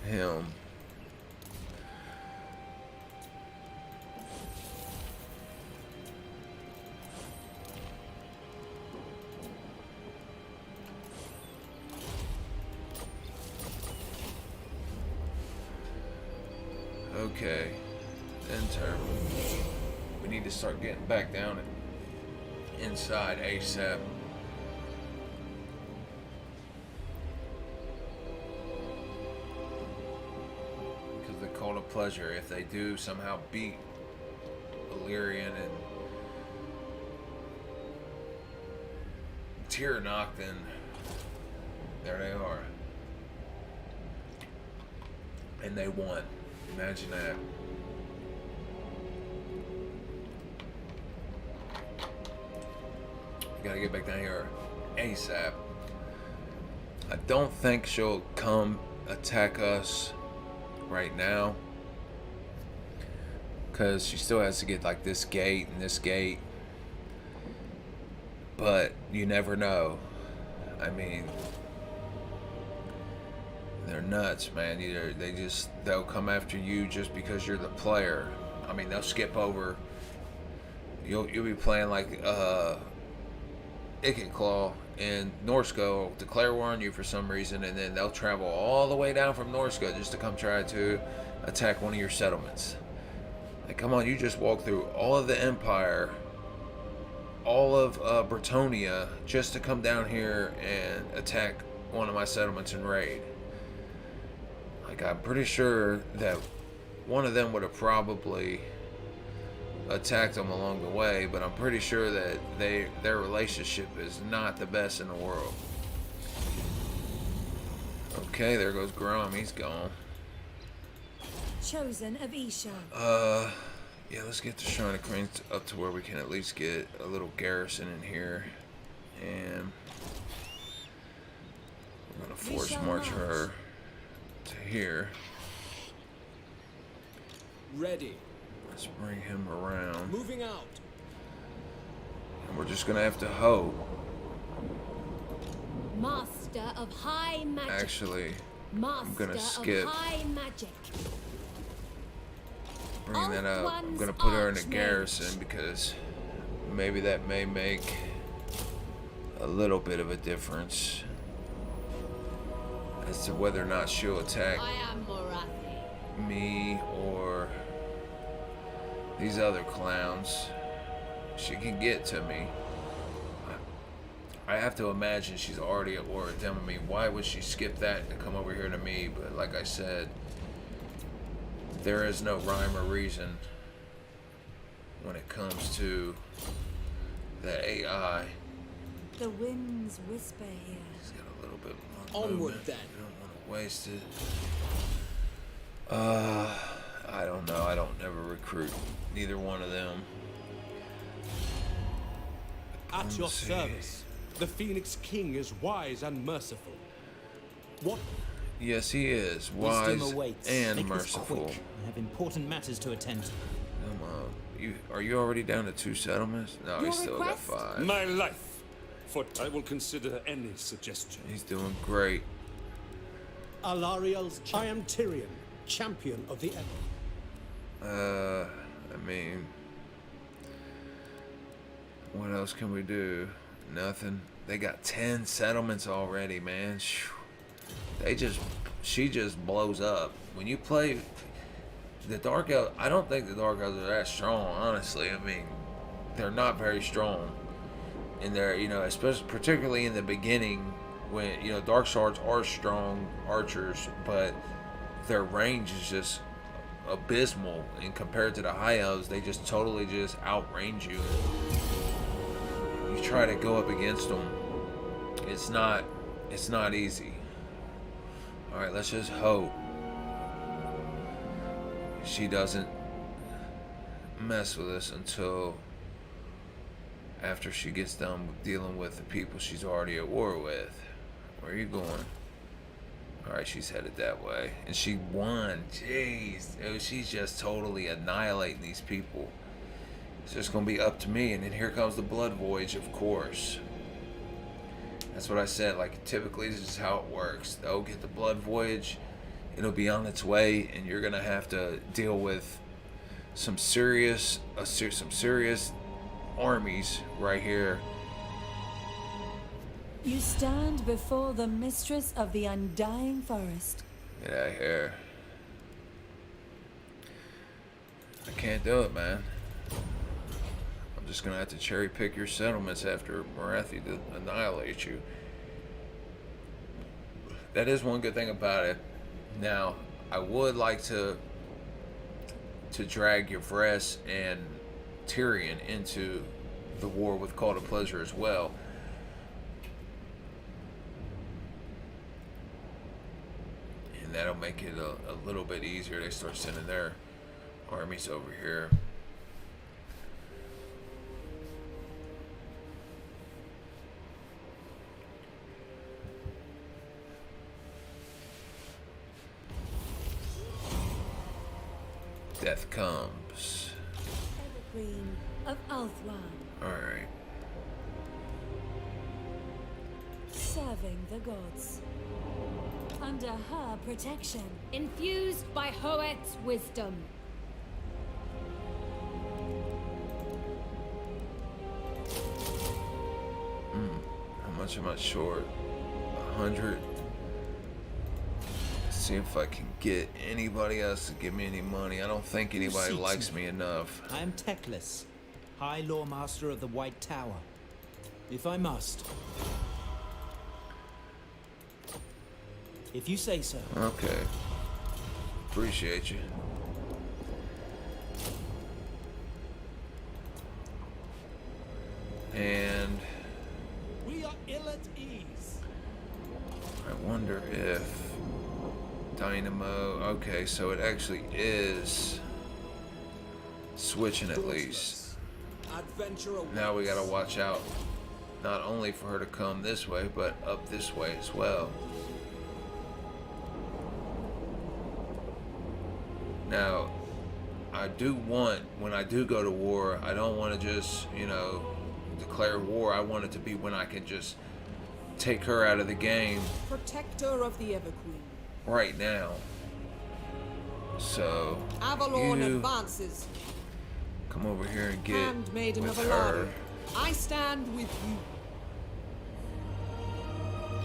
him. Okay, enter. We need to start getting back down inside ASAP. Because the Cult of Pleasure, if they do somehow beat Allarielle and Tyrannok, then there they are. And they won. Imagine that. We gotta get back down here ASAP. I don't think she'll come attack us right now, because she still has to get like this gate and this gate. But you never know. I mean, they're nuts, man. Either they'll come after you just because you're the player. I mean, they'll skip over. You'll be playing like Claw and Norsko, declare war on you for some reason, and then they'll travel all the way down from Norsko just to come try to attack one of your settlements. Like, come on, you just walked through all of the Empire, all of Bretonia, just to come down here and attack one of my settlements and raid. Like, I'm pretty sure that one of them would have probably attacked them along the way, but I'm pretty sure that their relationship is not the best in the world. Okay, there goes Grom. He's gone. Chosen of Isha. Yeah, let's get the Shrine of Cranes up to where we can at least get a little garrison in here. And we're gonna force march her to here. Ready. Let's bring him around. Moving out. And we're just gonna have to hoe. Master of high magic. Actually, Master gonna skip. of high magic. bring that up. I'm gonna put her in a garrison because maybe that may make a little bit of a difference as to whether or not she'll attack I am Morathi. me or these other clowns. She can get to me. I have to imagine she's already at war with them. I mean, why would she skip that to come over here to me? But like I said, there is no rhyme or reason when it comes to the AI. The winds whisper here. He's got a little bit more Onward movement. then. I don't want to waste it. I don't know. I don't never recruit neither one of them. At your Let's see. service. The Phoenix King is wise and merciful. What? Yes, he is Wisdom wise awaits. and Make this merciful. quick. I have important matters to attend to. Come on. Are you already down to 2 settlements? No, Your he's still got request? 5. My life, for I will consider any suggestion. He's doing great. Alarielle's. I am Tyrion, champion of the Ever. I mean, what else can we do? Nothing. They got 10 settlements already, man. She just blows up. When you play the Dark Elves, I don't think the Dark Elves are that strong, honestly. I mean, they're not very strong. And they're, especially particularly in the beginning when, Dark Swords are strong archers, but their range is just abysmal. And compared to the High Elves, they just totally just outrange you. You try to go up against them, it's not easy. All right, let's just hope she doesn't mess with us until after she gets done dealing with the people she's already at war with. Where are you going? All right, she's headed that way, and she won. Jeez, she's just totally annihilating these people. It's just gonna be up to me, and then here comes the Blood Voyage, of course. That's what I said. Like, typically this is how it works. They'll get the Blood Voyage, it'll be on its way, and you're gonna have to deal with some serious armies right here. You stand before the mistress of the undying forest. Get out of here. I can't do it, man. I'm just gonna have to cherry pick your settlements after Morathi annihilates you. That is one good thing about it. Now, I would like to drag Yvresse and Tyrion into the war with Call to Pleasure as well. And that'll make it a little bit easier. They start sending their armies over here. Death comes. Queen of Althwan, Alright. serving the gods. Under her protection. Infused by Hoet's wisdom. How much am I short? 100. See if I can get anybody else to give me any money. I don't think anybody likes me enough. I am Teclis, High Lore Master of the White Tower. If I must. If you say so. Okay. Appreciate you. And We are ill at ease. I wonder if Dynamo. Okay, so it actually is switching at least. Adventure Now we gotta watch out, not only for her to come this way, but up this way as well. Now, I do want, when I do go to war, I don't want to just, declare war. I want it to be when I can just take her out of the game Protector of the Everqueen. right now. So, Avalon you advances. come over here and get Handmaiden with of her. Allarielle. I stand with you.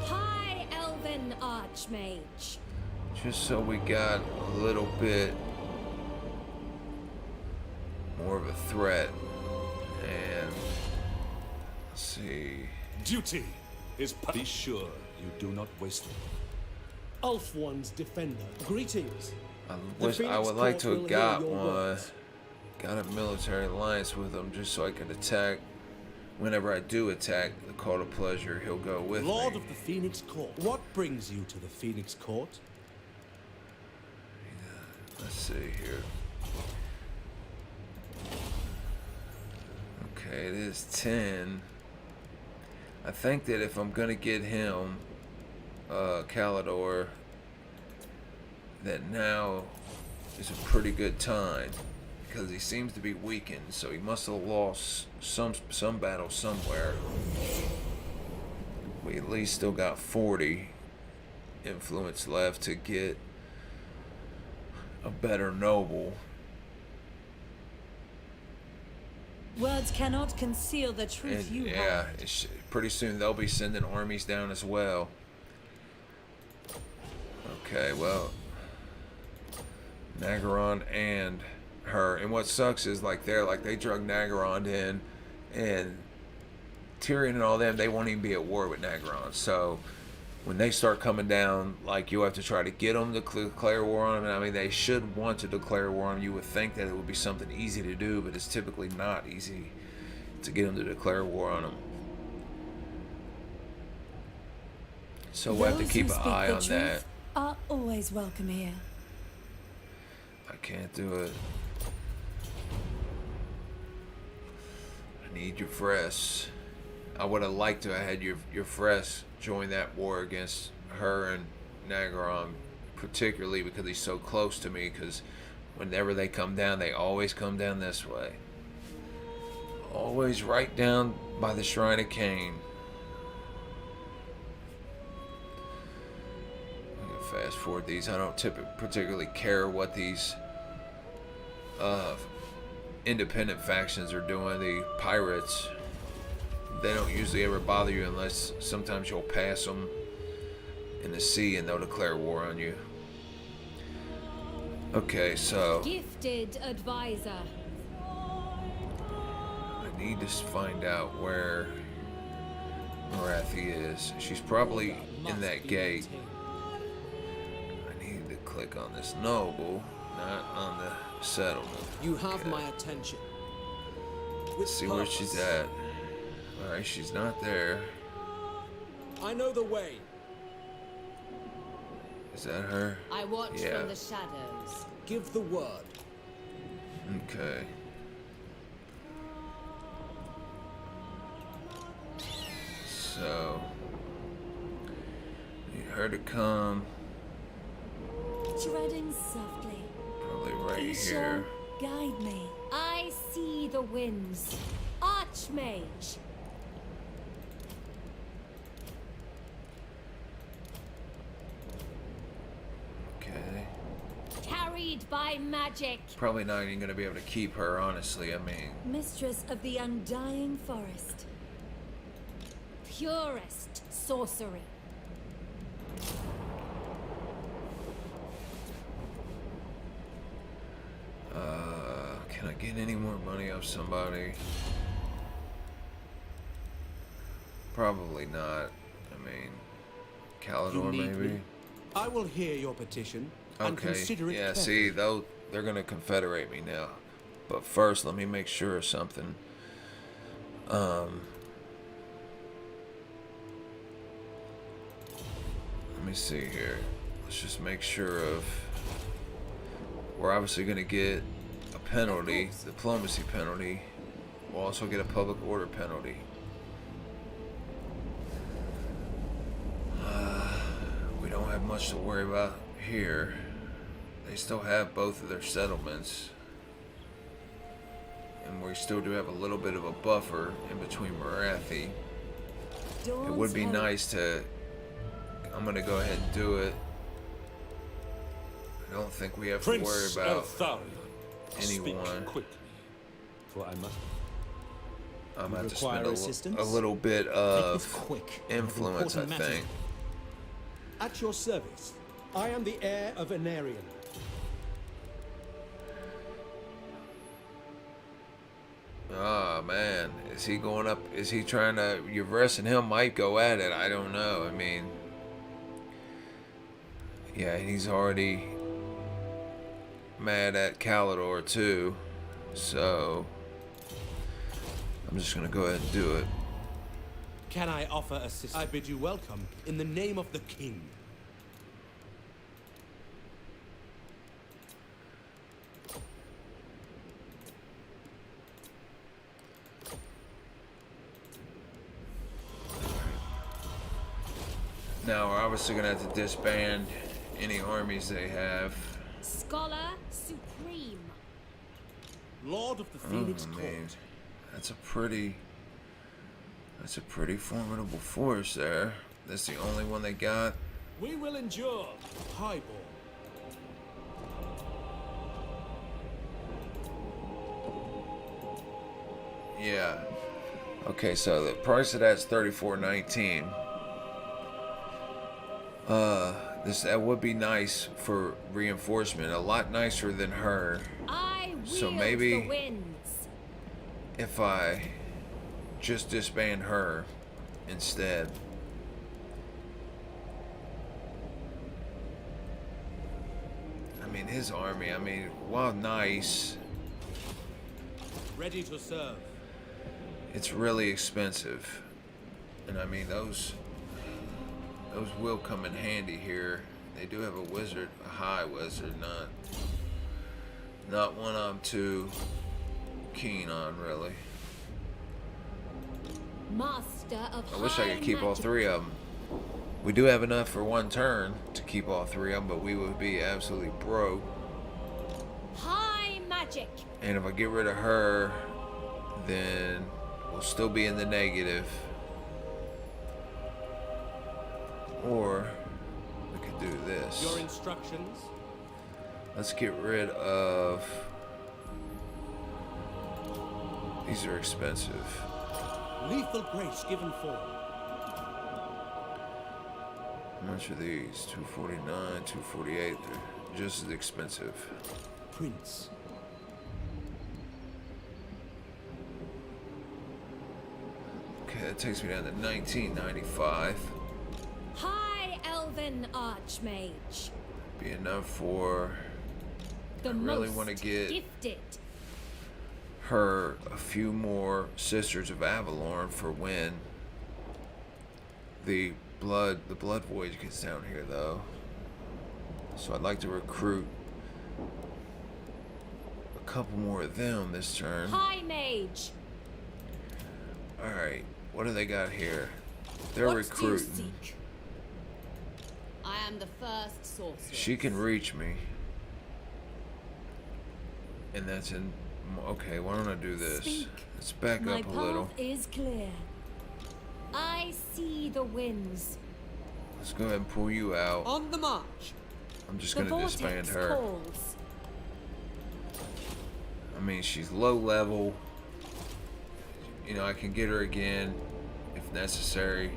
High Elven Archmage. Just so we got a little bit more of a threat. And let's see. Duty is be sure you do not waste it. Ulfwan's defender. Greetings. I The wish I Phoenix would like Court to will have hear got your one. words. Got a military alliance with him just so I could attack. Whenever I do attack the Call to Pleasure, he'll go with Lord me. of the Phoenix Court. What brings you to the Phoenix Court? Let's see here. Okay, it is 10. I think that if I'm gonna get him, Calidor, that now is a pretty good time because he seems to be weakened, so he must have lost some battle somewhere. We at least still got 40 influence left to get a better noble. Words cannot conceal the truth And you yeah, hold. pretty soon they'll be sending armies down as well. Okay, well, Nagaron and her, and what sucks is like they drug Nagaron in, and Tyrion and all them, they won't even be at war with Nagaron. So when they start coming down, like, you have to try to get them to declare war on them. And I mean, they should want to declare war on them. You would think that it would be something easy to do, but it's typically not easy to get them to declare war on them. So we'll have to Those keep who an speak eye the on truth that. are always welcome here. I can't do it. I need your Fress. I would have liked to have had your Fress join that war against her and Nagaron, particularly because he's so close to me, because whenever they come down, they always come down this way. Always right down by the Shrine of Cain. I'm gonna fast forward these. I don't particularly care what these independent factions are doing. The pirates, they don't usually ever bother you unless sometimes you'll pass them in the sea and they'll declare war on you. Okay, so Gifted advisor. I need to find out where Marathi is. She's probably in that gate. I need to click on this noble, not on the settlement. You have Okay. my attention. Let's see where she's at. Alright, she's not there. I know the way. Is that her? I watch Yeah. from the shadows. Give the word. Okay. So, need her to come Treading softly, probably right he here. shall guide me. I see the winds. Archmage. Okay. Carried by magic. Probably not even gonna be able to keep her, honestly. I mean, Mistress of the undying forest. Purest sorcery. can I get any more money off somebody? Probably not. I mean, Calidor need maybe? me. I will hear your petition and Okay, consider it yeah, carefully. see, though, they're gonna confederate me now. But first, let me make sure of something. Let me see here. Let's just make sure of... We're obviously gonna get a penalty, diplomacy penalty. We'll also get a public order penalty. We don't have much to worry about here. They still have both of their settlements. And we still do have a little bit of a buffer in between Marathi. It would be nice to... I'm gonna go ahead and do it. I don't think we have to worry Prince about Eltharion, anyone. speak quickly, for I must. I'm You gonna have to require spend assistance? a little bit Make this of quick. influence, I Important matter. think. At your service. I am the heir of Allarielle. Oh man, is he going up? Is he trying to? Yvres and him might go at it. I don't know. I mean, yeah, he's already mad at Calidor too. So I'm just gonna go ahead and do it. Can I offer assistance? I bid you welcome in the name of the king. Now we're obviously gonna have to disband any armies they have. Scholar supreme. Lord of the Phoenix Oh, Court. man. That's a pretty formidable force there. That's the only one they got. We will endure. Highborn. Yeah. Okay, so the price of that's $34.19. That would be nice for reinforcement. A lot nicer than her. I So wield maybe the winds. if I just disband her instead. I mean, his army, while nice, Ready to serve. it's really expensive. And I mean, those will come in handy here. They do have a wizard, a high wizard, not one I'm too keen on, really. Master of I wish I high could keep all magic. three of them. We do have enough for one turn to keep all three of them, but we would be absolutely broke. High magic. And if I get rid of her, then we'll still be in the negative. Or we could do this. Your instructions? Let's get rid of... These are expensive. Lethal grace given form. How much are these? 249, 248. They're just as expensive. Prince. Okay, that takes me down to 1995. High elven archmage. Be enough for... The I really most wanna get- gifted. her a few more Sisters of Avalorn for when the blood voyage gets down here, though. So I'd like to recruit a couple more of them this turn. High mage. All right, what do they got here? They're What recruiting. do you seek? I am the first sorceress. She can reach me, and that's in. Okay, why don't I do this? Speak. Let's back My up a path little. is clear. I see the winds. Let's go ahead and pull you out. On the march. I'm just The gonna disband vortex her. calls. I mean, she's low level. You know, I can get her again if necessary.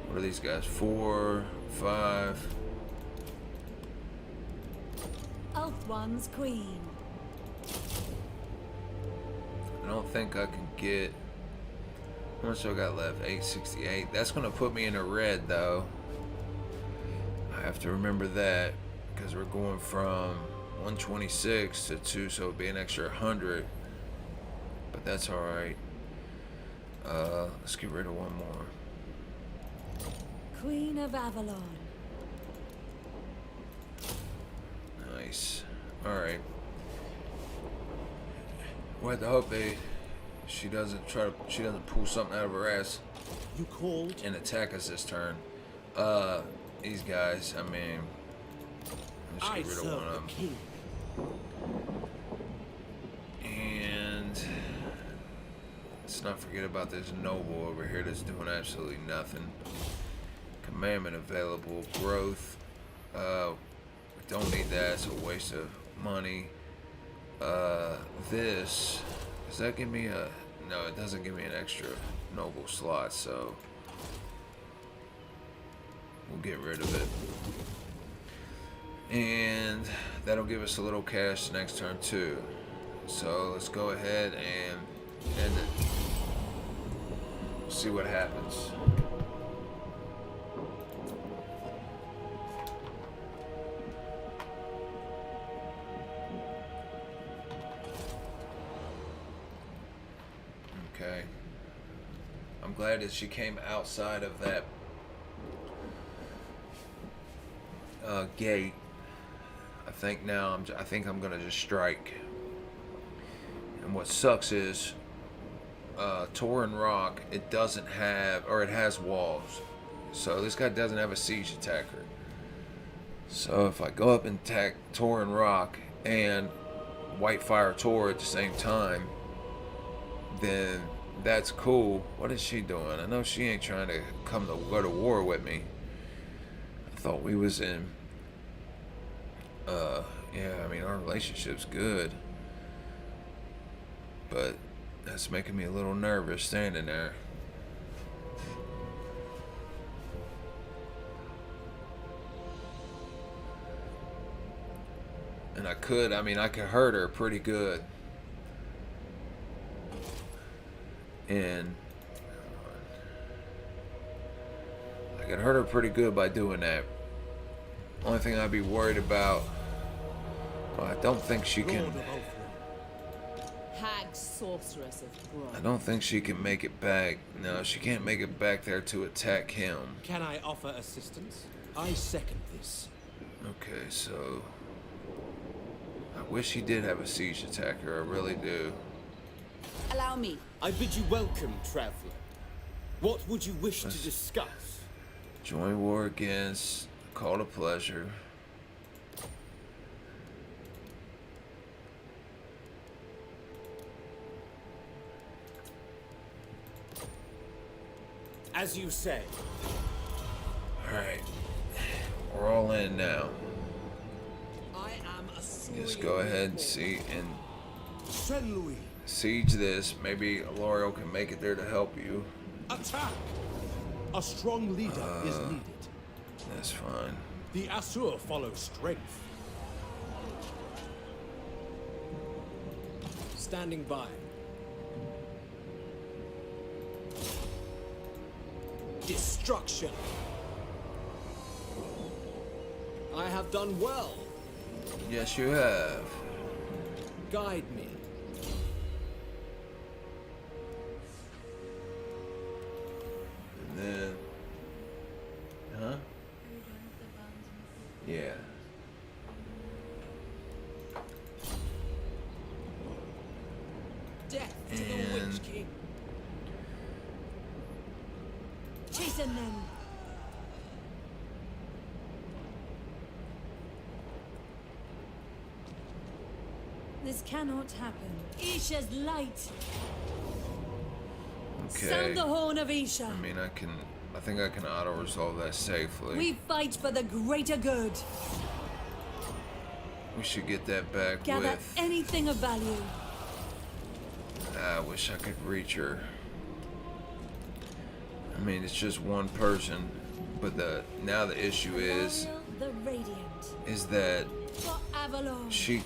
What are these guys? 4, 5. Ulthuan's queen. I don't think I can get... How much do I got left? 868. That's going to put me in the red, though. I have to remember that because we're going from 126 to 2, so it'll be an extra 100. But that's all right. Let's get rid of one more. Queen of Avalon. Nice. All right. We'll have to hope she doesn't pull something out of her ass You called? and attack us this turn. These guys, I mean, let's I get rid of serve one of the them. king. And let's not forget about this noble over here that's doing absolutely nothing. Commandment available, growth. We don't need that, it's a waste of money. This, does that give me a, no, it doesn't give me an extra noble slot, so we'll get rid of it. And that'll give us a little cash next turn too. So let's go ahead and end it. See what happens. Okay. I'm glad that she came outside of that gate. I think now I think I'm gonna just strike. And what sucks is Torin Rock, it doesn't have, or it has walls. So this guy doesn't have a siege attacker. So if I go up and attack Torin Rock and Whitefire Tor at the same time, then that's cool. What is she doing? I know she ain't trying to go to war with me. I thought we was in yeah, I mean our relationship's good. But That's making me a little nervous standing there. And I could hurt her pretty good. And I could hurt her pretty good by doing that. Only thing I'd be worried about, well, I don't think she can. Lord of Ulthuan. Hag sorceress of Grog. I don't think she can make it back. No, she can't make it back there to attack him. Can I offer assistance? I second this. Okay, so I wish he did have a siege attacker. I really do. Allow me. I bid you welcome, traveler. What would you wish to discuss? Join war against Call to Pleasure. As you say. Alright. We're all in now. I am a Just go ahead and see and Saint Louis. siege this. Maybe Allarielle can make it there to help you. Attack! A strong leader is needed. That's fine. The Asur follow strength. Standing by. Destruction. I have done well. Yes, you have. Guide me. And then, huh? Yeah. Death to the And- Witch King. Chasten them. This cannot happen. Isha's light. Okay. Sound the horn of Isha. I think I can auto-resolve that safely. We fight for the greater good. We should get that back Gather with... anything of value. I wish I could reach her. I mean, it's just one person, but now the issue is Allarielle the Radiant. that For Avalon. she,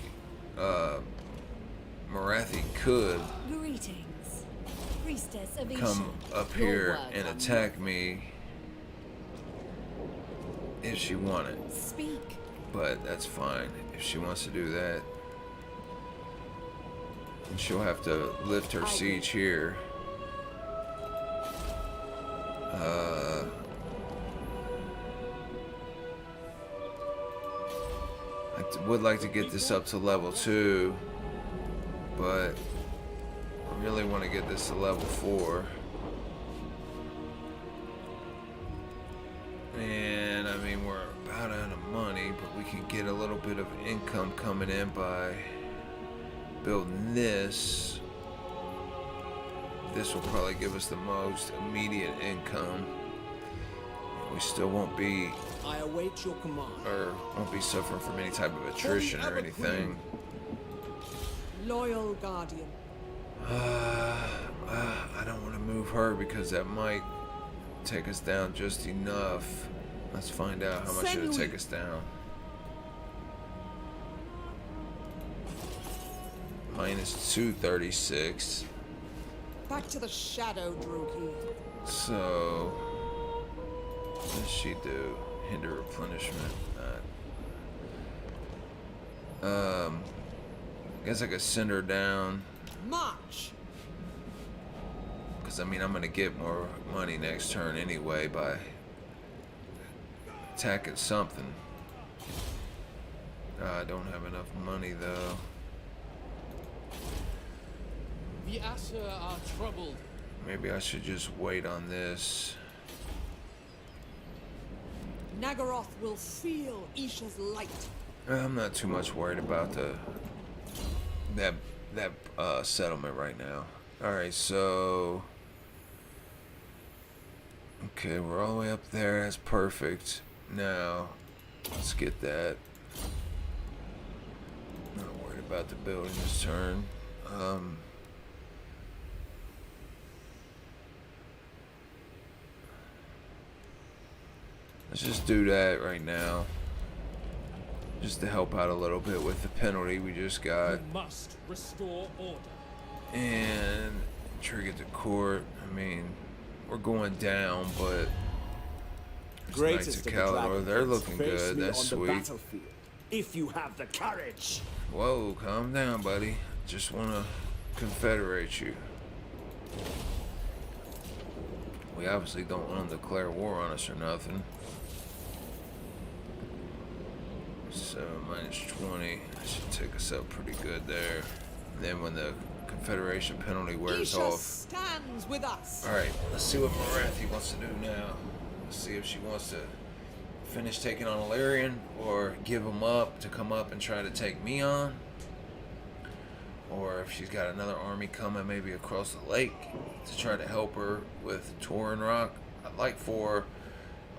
Marathi could Greetings. Priestess of Isha. come up Your here words and are attack me if she wanted. Speak. But that's fine. If she wants to do that, then she'll have to lift her siege here. I would like to get this up to level 2, but I really want to get this to level 4. And I mean, we're about out of money, but we can get a little bit of income coming in by building this. This will probably give us the most immediate income. We still won't be, I await your command. or won't be suffering from any type of attrition or anything. Loyal guardian. I don't want to move her because that might take us down just enough. Let's find out how much it'll take us down. Minus 236. Back to the shadow, Drogi. So, what does she do? Hinder replenishment. I guess I could send her down. March. Because, I mean, I'm going to get more money next turn anyway by attacking something. I don't have enough money, though. The Asur are troubled. Maybe I should just wait on this. Nagaroth will feel Isha's light. I'm not too much worried about that settlement right now. Alright, so... Okay, we're all the way up there. That's perfect. Now, let's get that. Not worried about the building this turn. Let's just do that right now. Just to help out a little bit with the penalty we just got. You must restore order. And trigger the court. I mean, we're going down, but Knights of Caledor, they're looking good. That's sweet. If you have the courage. Whoa, calm down, buddy. Just want to confederate you. We obviously don't want to declare war on us or nothing. So minus 20 should take us up pretty good there. And then when the Confederation penalty wears Isha off. stands with us. All right, let's see what Marathi wants to do now. Let's see if she wants to finish taking on Allarielle or give him up to come up and try to take me on. Or if she's got another army coming maybe across the lake to try to help her with Torin Rock. I'd like for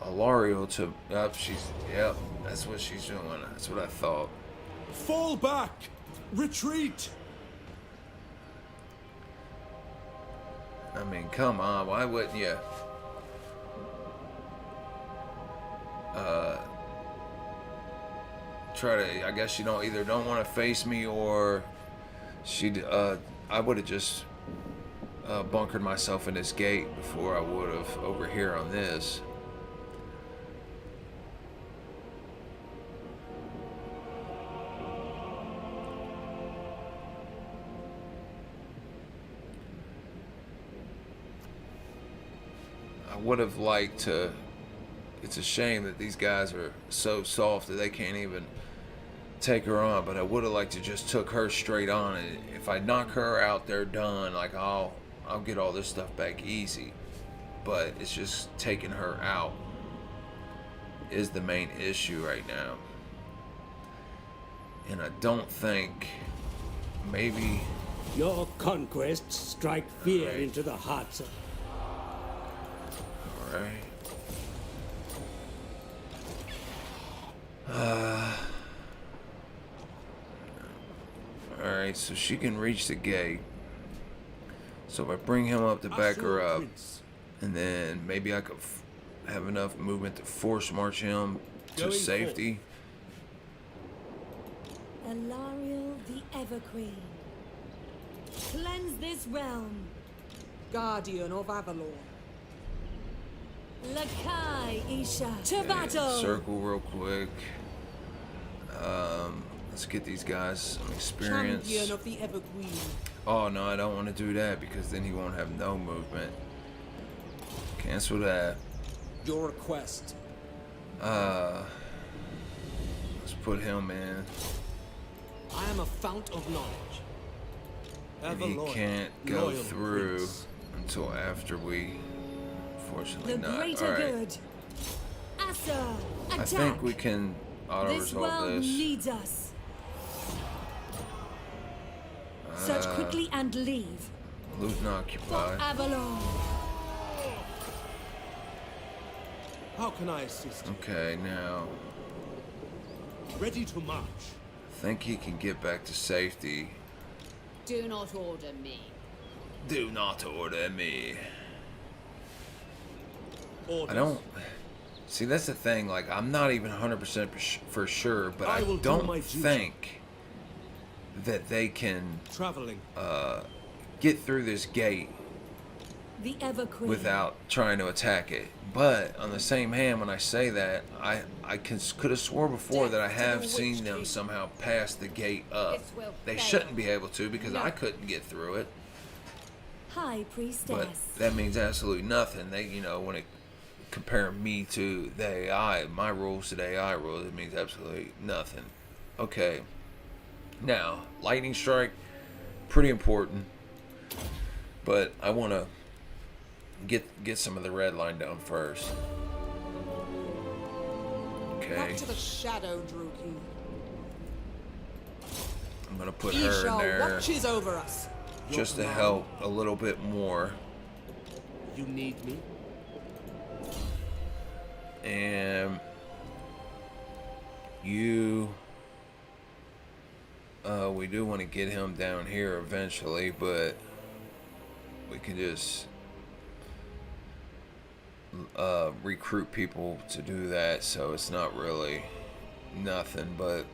Allarielle to... Yep, that's what she's doing. That's what I thought. Fall back! Retreat! I mean, come on, why wouldn't you? Try to... I guess you don't either don't want to face me or... I would have just bunkered myself in this gate before I would have over here on this. I would have liked to... It's a shame that these guys are so soft that they can't even take her on, but I would have liked to just took her straight on, and if I knock her out, they're done. Like I'll get all this stuff back easy, but it's just taking her out is the main issue right now. And I don't think maybe Your conquests strike fear into the hearts of... all right. Alright, so she can reach the gate. So if I bring him up to back her up, and then maybe I could have enough movement to force march him to safety. Allarielle the Everqueen. Cleanse this realm. Guardian of Avalon. Lakai Isha. To Okay, battle. circle real quick. Let's get these guys some experience. Champion of the Everqueen. Oh no, I don't want to do that because then he won't have no movement. Cancel that. Your request. Let's put him in. I am a fount of knowledge. And he can't go through until after we... Fortunately The not. greater Alright. good. Asa, attack. I think we can This auto-resolve realm this. needs us. Search quickly and leave. Loot and For occupy. Avalon. How can I assist? Okay, now... Ready to march. I think he can get back to safety. Do not order me. Do not order me. Orders. I don't... See, that's the thing. Like, I'm not even 100% for sure, but I will do don't my duty. think that they can Traveling. get through this gate The Everqueen. without trying to attack it. But on the same hand, when I say that, I could have swore before that I have seen them somehow pass the gate up. This will They fail. shouldn't be able to because I couldn't get through it. High But Priestess. that means absolutely nothing. They, you know, when it compare me to the AI, my rules to the AI rules, it means absolutely nothing. Okay. Now, lightning strike, pretty important. But I want to get some of the red line down first. Okay. Back to the shadow, Druki. I'm gonna put her in Isha there watches over us. just to help a little bit more. You need me? And you, we do want to get him down here eventually, but we can just recruit people to do that, so it's not really nothing, but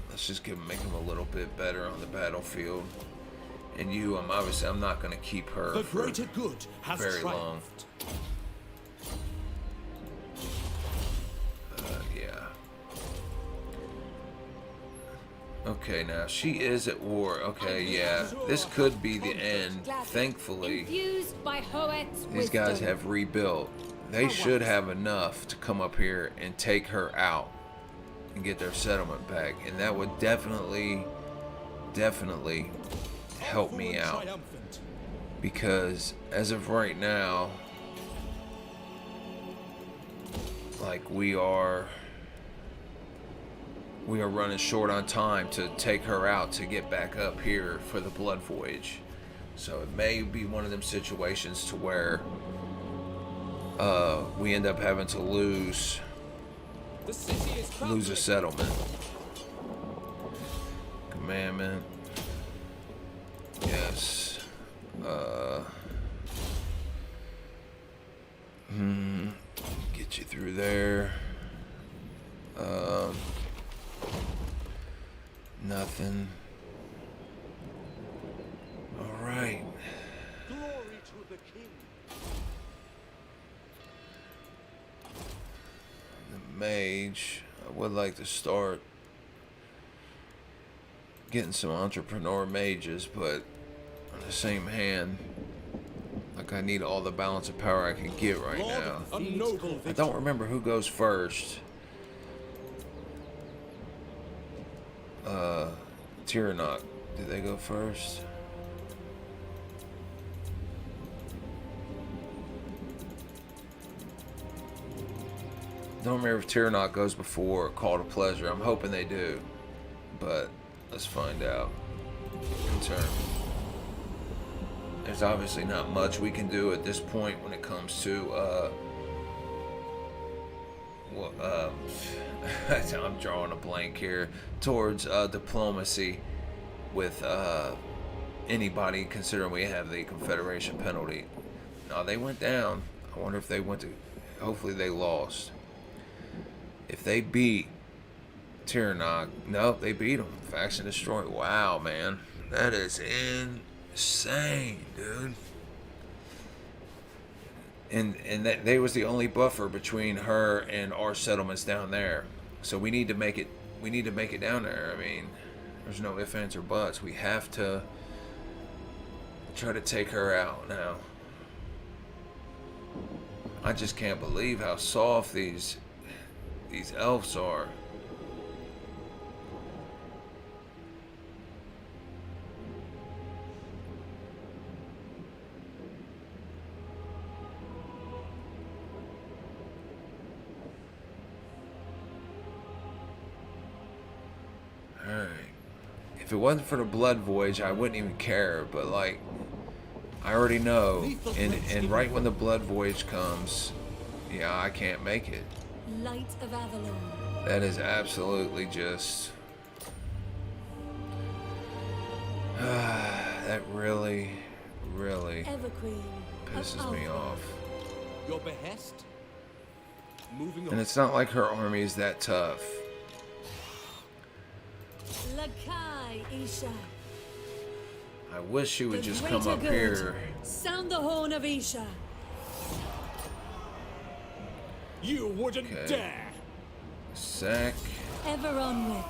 let's just make them a little bit better on the battlefield. And you, obviously I'm not going to keep her The for greater good has very long. triumphed. Yeah. Okay, now she is at war. Okay, yeah. This could be the end. Thankfully, Infused by Hoet's these guys wisdom. have rebuilt. They should have enough to come up here and take her out and get their settlement back. And that would definitely help me out. Because as of right now, like we are running short on time to take her out to get back up here for the Blood Voyage. So it may be one of them situations to where we end up having to lose a settlement. Commandment. Yes. Get you through there. Nothing. All right. Glory to the king. The mage. I would like to start getting some entrepreneur mages, but on the same hand, like I need all the balance of power I can get right now. A noble I don't remember who goes first. Tyrannok. Did they go first? Don't remember if Tyrannok goes before Call to Pleasure. I'm hoping they do, but let's find out in turn. There's obviously not much we can do at this point when it comes to I'm drawing a blank here, towards diplomacy with anybody, considering we have the Confederation penalty. Now they went down. I wonder if they went to, hopefully they lost. If they beat Tyrannok, nope, they beat them. Faction destroyed. Wow, man, that is insane, dude. And that they was the only buffer between her and our settlements down there. So we need to make it. We need to make it down there. I mean, there's no ifs, ands, or buts. We have to try to take her out now. I just can't believe how soft these elves are. Alright. If it wasn't for the Blood Voyage, I wouldn't even care, but like, I already know, and right when the Blood Voyage comes, yeah, I can't make it. Light of Avalon. That is absolutely just... that really Everqueen pisses of me Alpha. off. Your behest? Moving on. And it's not like her army is that tough. Lakai Isha. I wish she would The just come greater up good. here. Sound the horn of Isha. You wouldn't Okay. dare! Sack, Ever onward.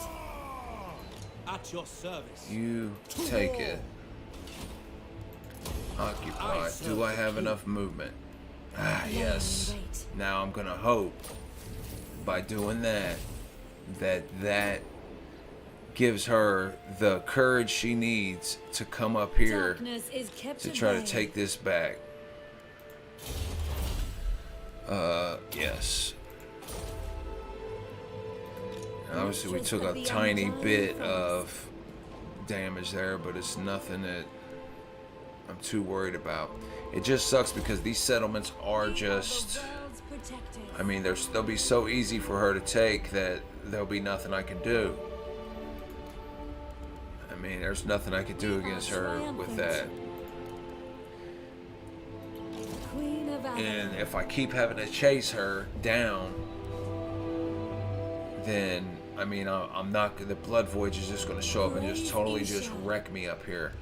At your service. you take it. Occupy. Do I have enough movement? Ah, yes. Wait. Now I'm gonna hope by doing that gives her the courage she needs to come up here Darkness is kept to at try to bay. take this back. Yes. Obviously, we took a tiny bit of damage there, but it's nothing that I'm too worried about. It just sucks because these settlements are just... I mean, they'll be so easy for her to take that there'll be nothing I can do. I mean, there's nothing I can do against her with that. Queen of And if I keep having to chase her down, then I mean I'm not. The blood voyage is just going to show up and just totally just wreck me up here.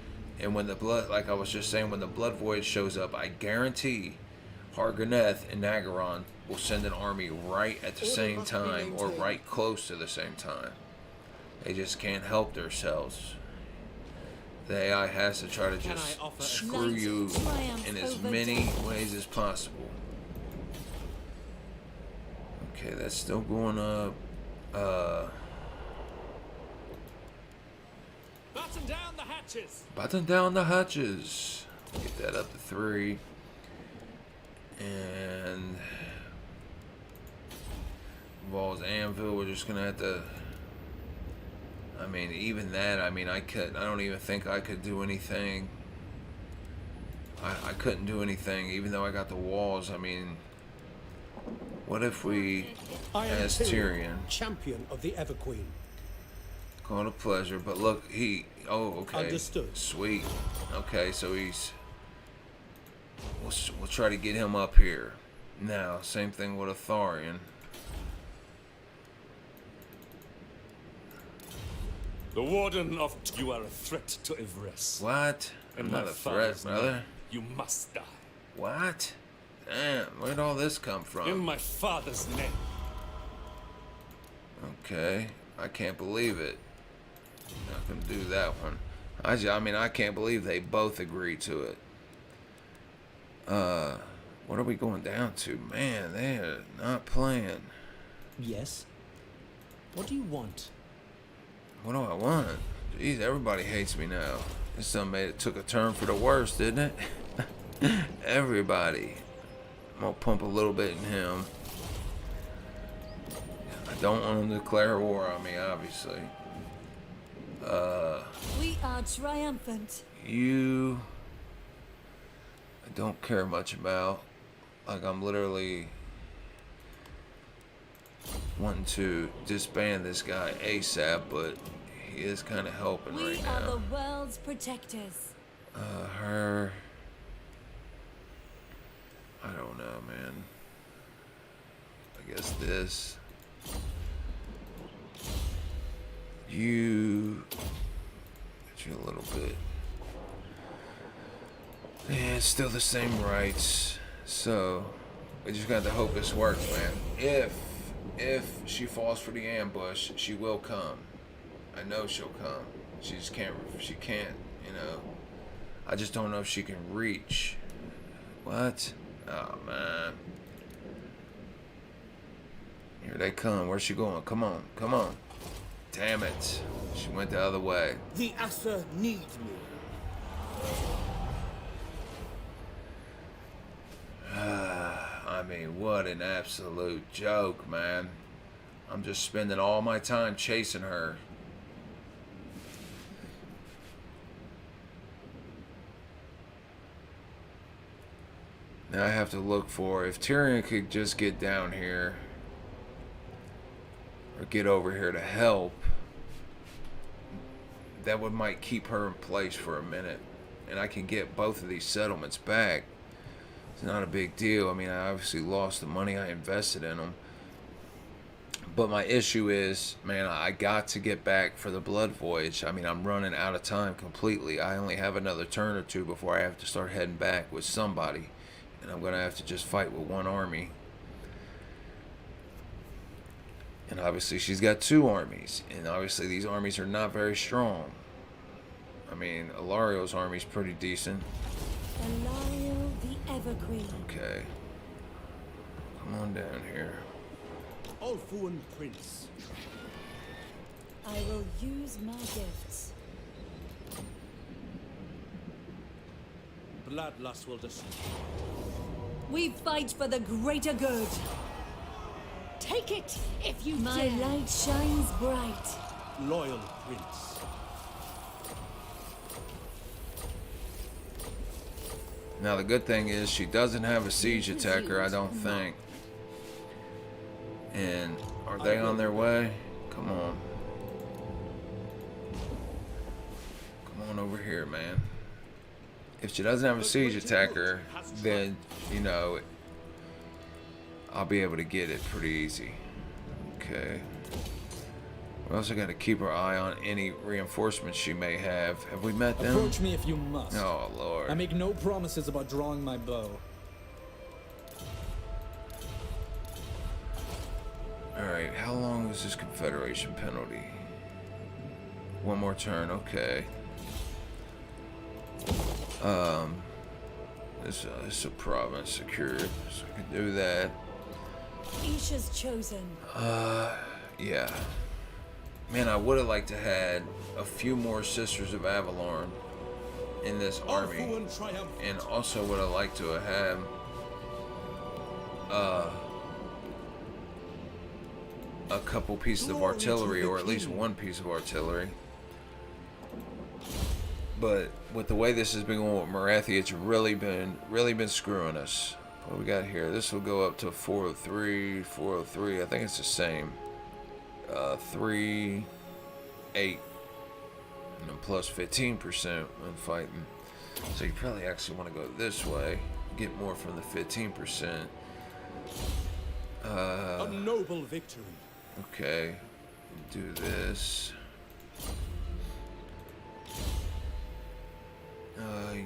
And when the blood, like I was just saying, when the blood voyage shows up, I guarantee Hargoneth and Nagaron will send an army right at the same time or right close to the same time. They just can't help themselves. The AI has to try to just screw you in as many ways as possible. Okay, that's still going up. Batten down the hatches! Batten down the hatches. Get that up to 3. And Vol's Anvil, we're just gonna have to. I mean, even that, I mean, I don't even think I could do anything. I couldn't do anything, even though I got the walls. I mean, what if we ask Tyrion? Champion of the Everqueen. Call it a pleasure, but look, oh, okay. Understood. Sweet. Okay, so we'll try to get him up here. Now, same thing with Atharion. The Warden of... You are a threat to Ivres. What? I'm not a threat, brother. You must die. What? Damn, where'd all this come from? In my father's name. Okay, I can't believe it. Not gonna do that one. I mean, I can't believe they both agreed to it. What are we going down to? Man, they're not playing. Yes? What do you want? What do I want? Jeez, everybody hates me now. This took a turn for the worse, didn't it? Everybody. I'm gonna pump a little bit in him. I don't want him to declare war on me, obviously. We are triumphant. You... I don't care much about. Like, I'm literally wanting to disband this guy ASAP, but he is kind of helping right now. We are the world's protectors. Her... I don't know, man. I guess this... You... Get you a little bit. Yeah, it's still the same rights. So, we just got to hope this works, man. If she falls for the ambush, she will come. I know she'll come. She can't, you know. I just don't know if she can reach. What? Oh, man. Here they come. Where's she going? Come on. Come on. Damn it. She went the other way. The Asa need me. I mean, what an absolute joke, man. I'm just spending all my time chasing her. Now I have to look for, if Tyrion could just get down here or get over here to help, that might keep her in place for a minute, and I can get both of these settlements back. It's not a big deal. I mean, I obviously lost the money I invested in them, but my issue is, man, I got to get back for the blood voyage. I mean, I'm running out of time completely. I only have another turn or two before I have to start heading back with somebody, and I'm gonna have to just fight with one army. And obviously she's got 2 armies, and obviously these armies are not very strong. I mean, Allarielle's army's pretty decent. Allarielle the Everqueen. Okay. Come on down here. Ulfuan Prince. I will use my gifts. Bloodlust will descend. We fight for the greater good. Take it if you My dare. light shines bright. Loyal Prince. Now the good thing is she doesn't have a siege attacker, I don't think. And are they on their way? Come on. Come on over here, man. If she doesn't have a siege attacker, then, you know, I'll be able to get it pretty easy. Okay. We also got to keep our eye on any reinforcements she may have. Have we met them? Approach me if you must. Oh, Lord. I make no promises about drawing my bow. Alright, how long is this Confederation penalty? One more turn, okay. This is a province secured, so I can do that. Isha's chosen. Yeah. Man, I would have liked to had a few more Sisters of Avalon in this army. And also would have liked to have had a couple pieces of artillery, or at least one piece of artillery. But with the way this has been going with Marathi, it's really been screwing us. What we got here? This will go up to 403, 403. I think it's the same. 3, 8, and then plus 15% when fighting. So you probably actually want to go this way, get more from the 15%. A noble victory. Okay, do this.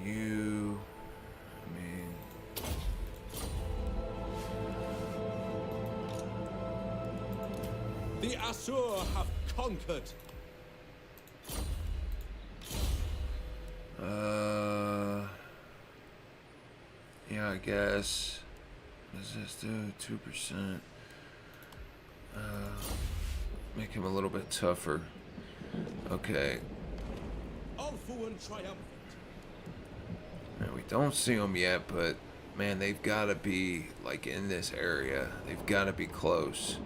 You, I mean, The Asur have conquered. Yeah, I guess. What does this do? 2%. Make him a little bit tougher. Okay. Alfuan triumphant. Man, we don't see them yet, but man, they've got to be like in this area. They've got to be close.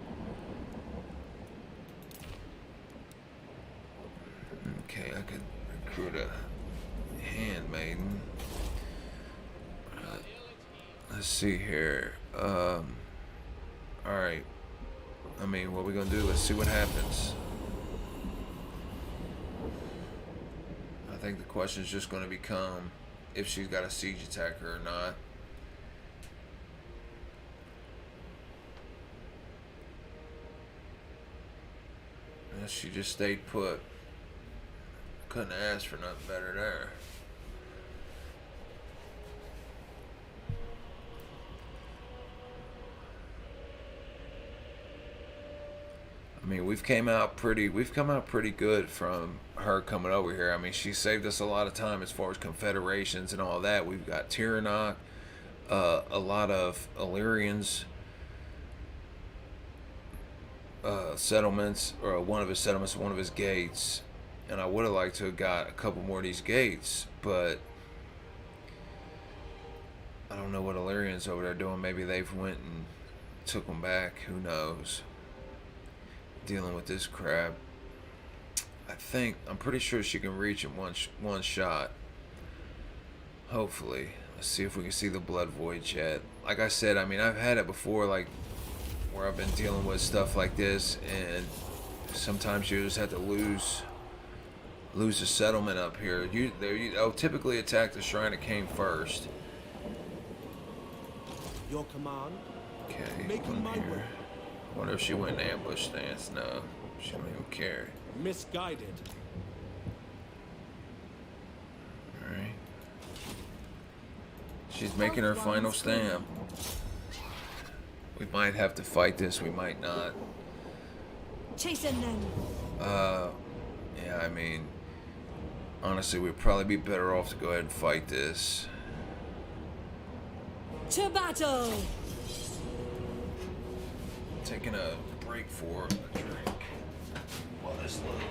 Okay, I could recruit a handmaiden. Let's see here. Alright. I mean, what are we gonna do? Let's see what happens. I think the question is just gonna become if she's got a siege attacker or not. And she just stayed put. Couldn't ask for nothing better there. I mean, we've come out pretty good from her coming over here. I mean, she saved us a lot of time as far as confederations and all that. We've got Tiranoc, a lot of Illyrians settlements, or one of his settlements, one of his gates. And I would have liked to have got a couple more of these gates, but I don't know what Illyrians over there doing. Maybe they've went and took them back. Who knows? Dealing with this crap. I'm pretty sure she can reach him one shot. Hopefully. Let's see if we can see the blood void chat. Like I said, I mean, I've had it before, like where I've been dealing with stuff like this, and sometimes you just have to lose a settlement up here. I'll typically attack the Shrine of Cain first. Your command. Okay, Making my way. Wonder if she went in ambush stance. No, she don't even care. Misguided. Alright. She's making her final stand. We might have to fight this, we might not. Chasing them. Yeah, I mean, honestly, we'd probably be better off to go ahead and fight this. To battle. Taking a break for a drink while this loads.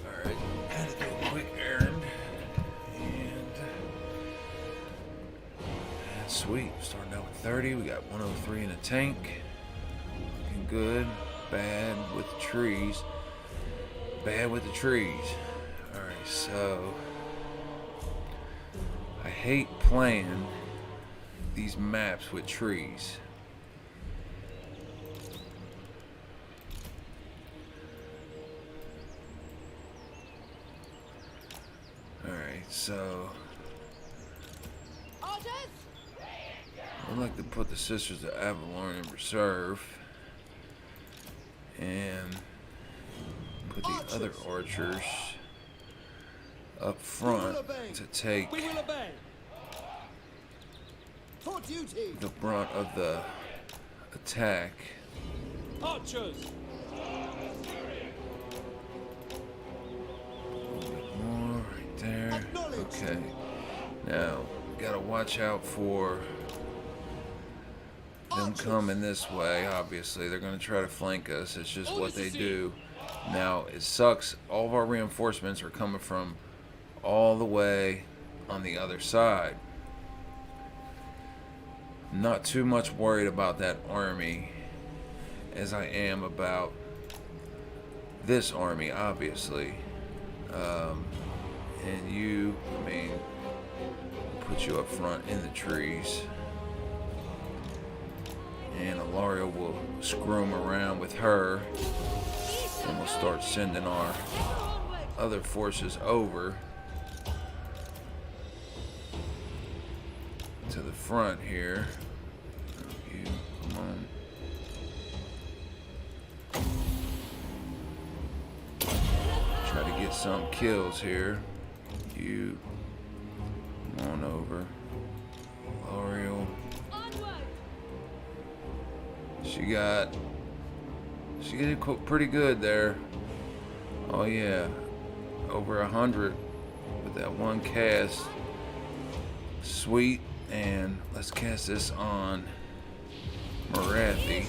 Alright, had to do a quick errand. And that's sweet. Starting out with 30. We got 103 in the tank. Looking good. Bad with the trees. Bad with the trees. Alright, so I hate playing these maps with trees. Alright, so I'd like to put the Sisters of Avalon in reserve and put the other archers up front to take the brunt of the attack. Archers! More right there. Okay. Now, gotta watch out for them coming this way. Obviously, they're gonna try to flank us. It's just what they do. Now, it sucks. All of our reinforcements are coming from all the way on the other side. Not too much worried about that army as I am about this army, obviously. And you, I mean, put you up front in the trees. And Allarielle will screw 'em around with her. And we'll start sending our other forces over to the front here. You, come on. Try to get some kills here. You, come on over. Allarielle. She did pretty good there. Oh yeah, over 100 with that one cast. Sweet. And let's cast this on Marathi.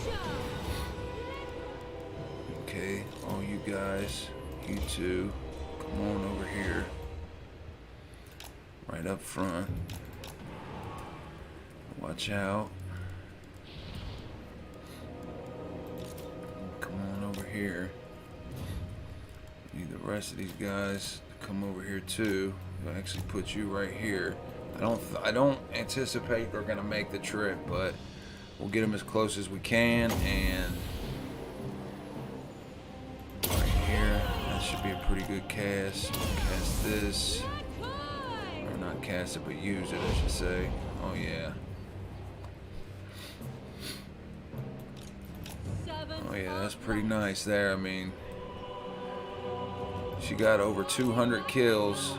Okay, all you guys, you two, come on over here. Right up front. Watch out. Come on over here. Need the rest of these guys to come over here too. I'll actually put you right here. I don't anticipate they're gonna make the trip, but we'll get them as close as we can. And right here, that should be a pretty good cast. Cast this, or not cast it, but use it, I should say. Oh yeah. Oh yeah, that's pretty nice there. I mean, she got over 200 kills.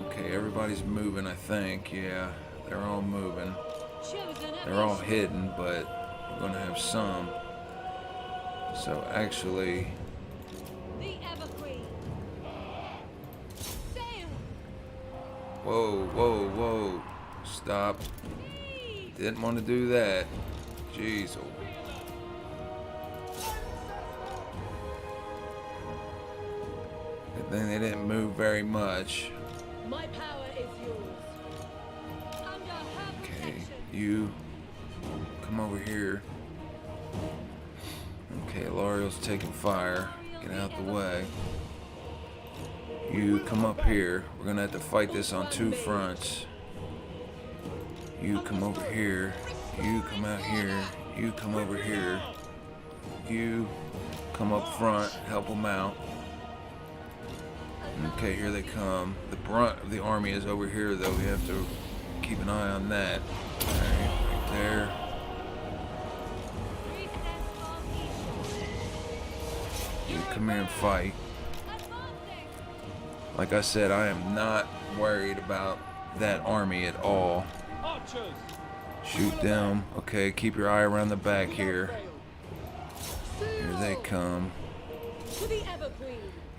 Okay, everybody's moving, I think. Yeah, they're all moving. They're all hidden, but we're gonna have some. So actually, whoa, whoa, whoa! Stop! Didn't want to do that. Jeez. Good thing they didn't move very much. My power is yours. Okay, you come over here. Okay, Allarielle's taking fire. Get out the way. You come up here. We're gonna have to fight this on two fronts. You come over here. You come out here. You come over here. You come up front. Help them out. Okay, here they come. The brunt of the army is over here, though. We have to keep an eye on that. Alright, right there. You come here and fight. Like I said, I am not worried about that army at all. Shoot them. Okay, keep your eye around the back here. Here they come.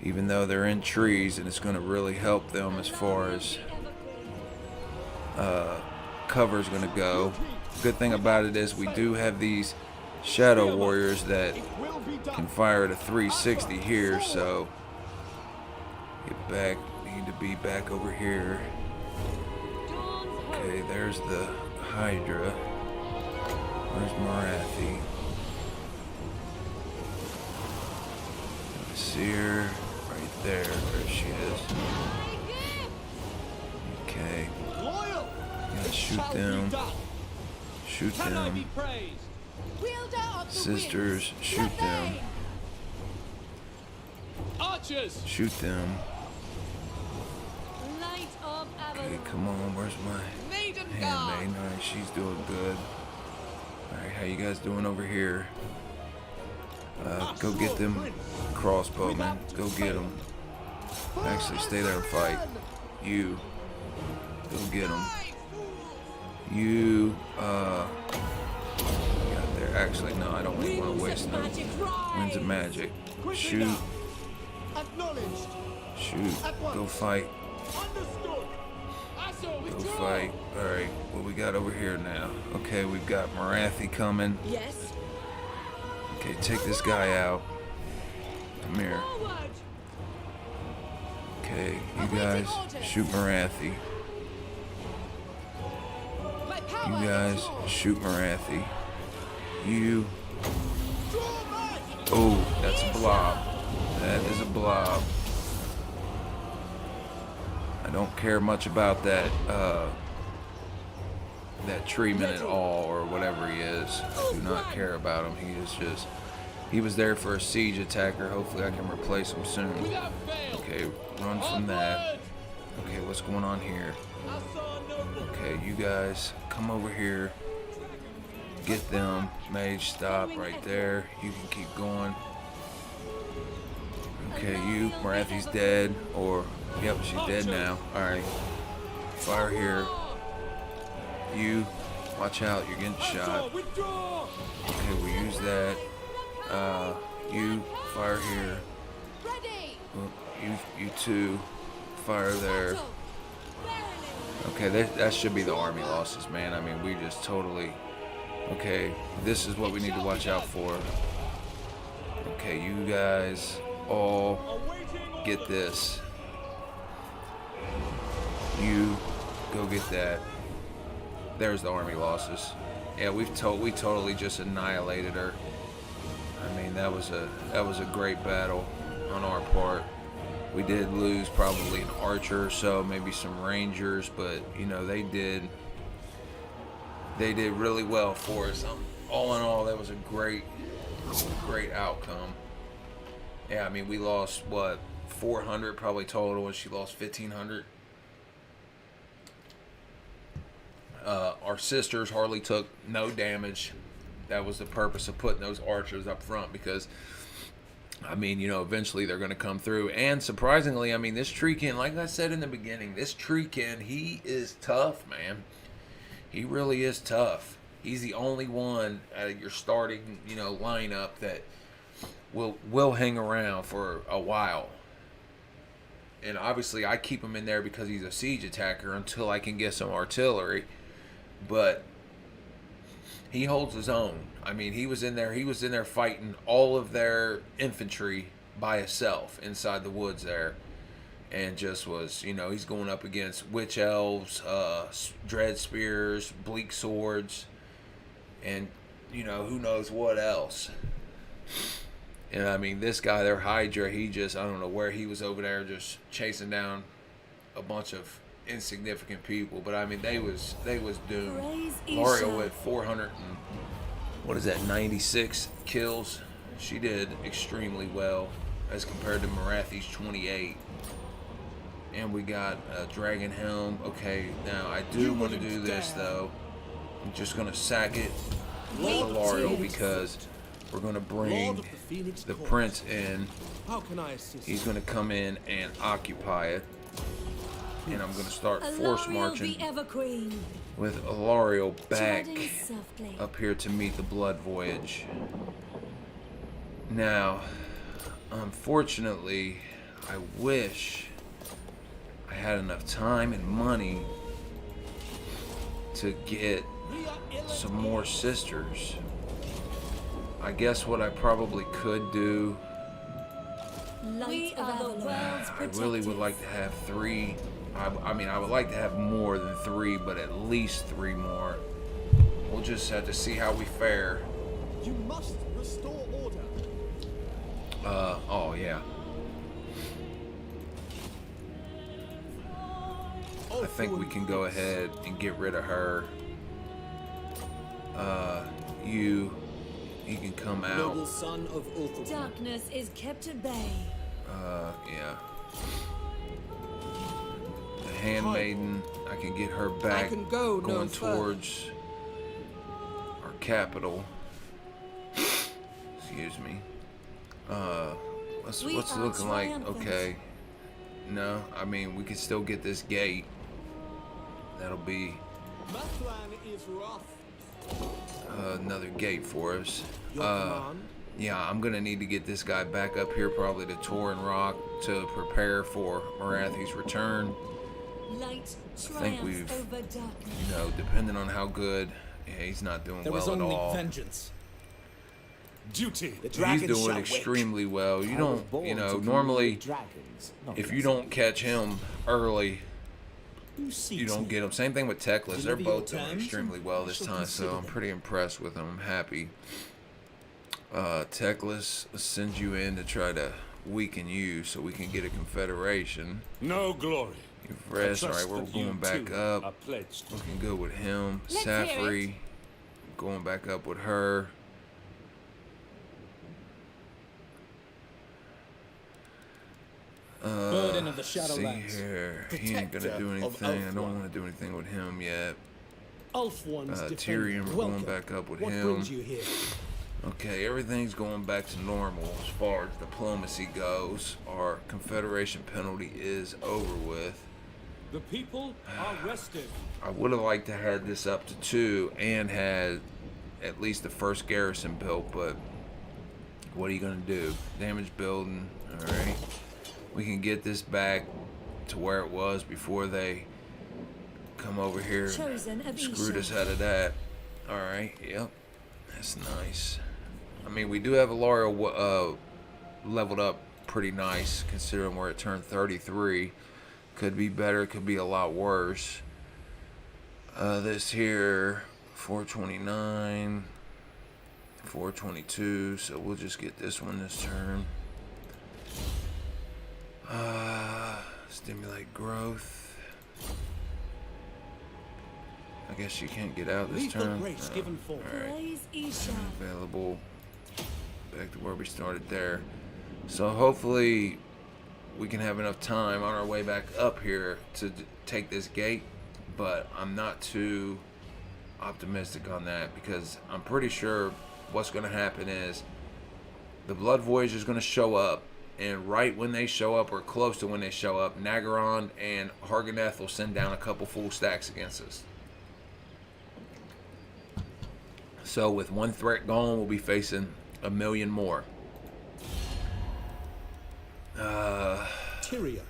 Even though they're in trees, and it's going to really help them as far as cover is going to go. Good thing about it is we do have these shadow warriors that can fire at a 360 here, so get back, need to be back over here. Okay, there's the Hydra. Where's Marathi? I see her right there. There she is. Okay. Gotta shoot them. Shoot them. Sisters, shoot them. Archers! Shoot them. Light of Okay, Avalon. come on. Where's my handmaid? Alright, she's doing good. Alright, how you guys doing over here? Go get them crossbowmen. Go get them. Actually, stay there and fight. You. Go get them. You, got there. Actually, no, I don't want to waste no. Winds of magic. Shoot. Shoot. Go fight. Go fight. Alright, what we got over here now? Okay, we've got Marathi coming. Yes. Okay, take this guy out. Come here. Okay, you guys shoot Marathi. You guys shoot Marathi. You. Oh, that's a blob. That is a blob. I don't care much about that that treatment at all, or whatever he is. I do not care about him. He is just, he was there for a siege attacker. Hopefully I can replace him soon. Okay, run from that. Okay, what's going on here? Okay, you guys come over here. Get them. Mage, stop right there. You can keep going. Okay, you, Marathi's dead, or, yep, she's dead now. Alright. Fire here. You, watch out, you're getting shot. Okay, we'll use that. You, fire here. You two, fire there. Okay, that should be the army losses, man. I mean, we just totally... Okay, this is what we need to watch out for. Okay, you guys all get this. You go get that. There's the army losses. Yeah, we totally just annihilated her. I mean, that was a great battle on our part. We did lose probably an archer or so, maybe some rangers, but you know, they did really well for us. All in all, that was a great outcome. Yeah, I mean, we lost what, 400 probably total, and she lost 1,500. Our sisters hardly took no damage. That was the purpose of putting those archers up front, because I mean, you know, eventually they're going to come through. And surprisingly, I mean, this Treekin, like I said in the beginning, this Treekin, he is tough, man. He really is tough. He's the only one out of your starting, you know, lineup that will hang around for a while. And obviously I keep him in there because he's a siege attacker until I can get some artillery. But he holds his own. I mean, he was in there fighting all of their infantry by himself inside the woods there. And just was, you know, he's going up against witch elves, dread spears, bleak swords, and, you know, who knows what else. And I mean, this guy there, Hydra, he just, I don't know where he was over there just chasing down a bunch of insignificant people. But I mean, they was doomed. Allarielle with 96 kills. She did extremely well as compared to Marathi's 28. And we got a dragon helm. Okay, now I do want to do this though. I'm just gonna sack it with Allarielle because we're gonna bring the prince in. He's gonna come in and occupy it. And I'm gonna start force marching with Allarielle back up here to meet the Blood Voyage. Now, unfortunately, I wish I had enough time and money to get some more sisters. I guess what I probably could do, We are the world's I really would like to have 3. I mean, I would like to have more than 3, but at least 3 more. We'll just have to see how we fare. You must restore order. Oh yeah. I think we can go ahead and get rid of her. He can come Noble out. son of Ulthuan. Darkness is kept at bay. Yeah. The handmaiden, I can get her back can go no going further. towards our capital. Excuse me. What's We it are looking like? triumphant. Okay. No, I mean we can still get this gate. That'll be Mathlan is rough. another gate for us. Your command? Yeah, I'm gonna need to get this guy back up here, probably to Torin Rock, to prepare for Morathi's return. Light think we've- triumphs over darkness. You know, depending on how good. Yeah, he's not doing There is well at only all. vengeance. Duty. The He's dragon doing shall extremely well. You wake. I was don't, born you to know, rule normally dragons, not if you less. don't catch him early, Who you seeks don't me? get him. Same thing with Teclis. They're Deliver your both doing terms, extremely well this I shall time, so consider I'm them. pretty impressed with them. I'm happy. Teclis, let's send you in to try to weaken you so we can get a confederation. No glory. You've I rest. trust Alright, we're that you going back too up. are pledged. Looking good with him. Let's hear Safri, going back up with her. Burden of the See Shadowlands. here. He ain't gonna do Protector of anything. I don't Ulthuan. want to do anything with him yet. Ulthuan's Tyrion, we're going back up with What him. brings you here? Okay, everything's going back to normal as far as diplomacy goes. Our Confederation penalty is over with. The people are rested. I would have liked to have this up to 2 and had at least the first garrison built, but what are you going to do? Damage building, alright. We can get this back to where it was before they come over here and Chosen of screwed us Isha. out of that. Alright, yep. That's nice. I mean, we do have Allarielle leveled up pretty nice considering we're at turn 33. Could be better, could be a lot worse. This here, 429, 422, so we'll just get this one this turn. Stimulate growth. I guess you can't get out this Lethal turn. grace given forth. Alright. Praise Isha. Available. Back to where we started there. So hopefully we can have enough time on our way back up here to take this gate, but I'm not too optimistic on that because I'm pretty sure what's going to happen is the Blood Voyage is going to show up, and right when they show up or close to when they show up, Nagaron and Harganeth will send down a couple full stacks against us. So with one threat gone, we'll be facing a million more. Tyrion,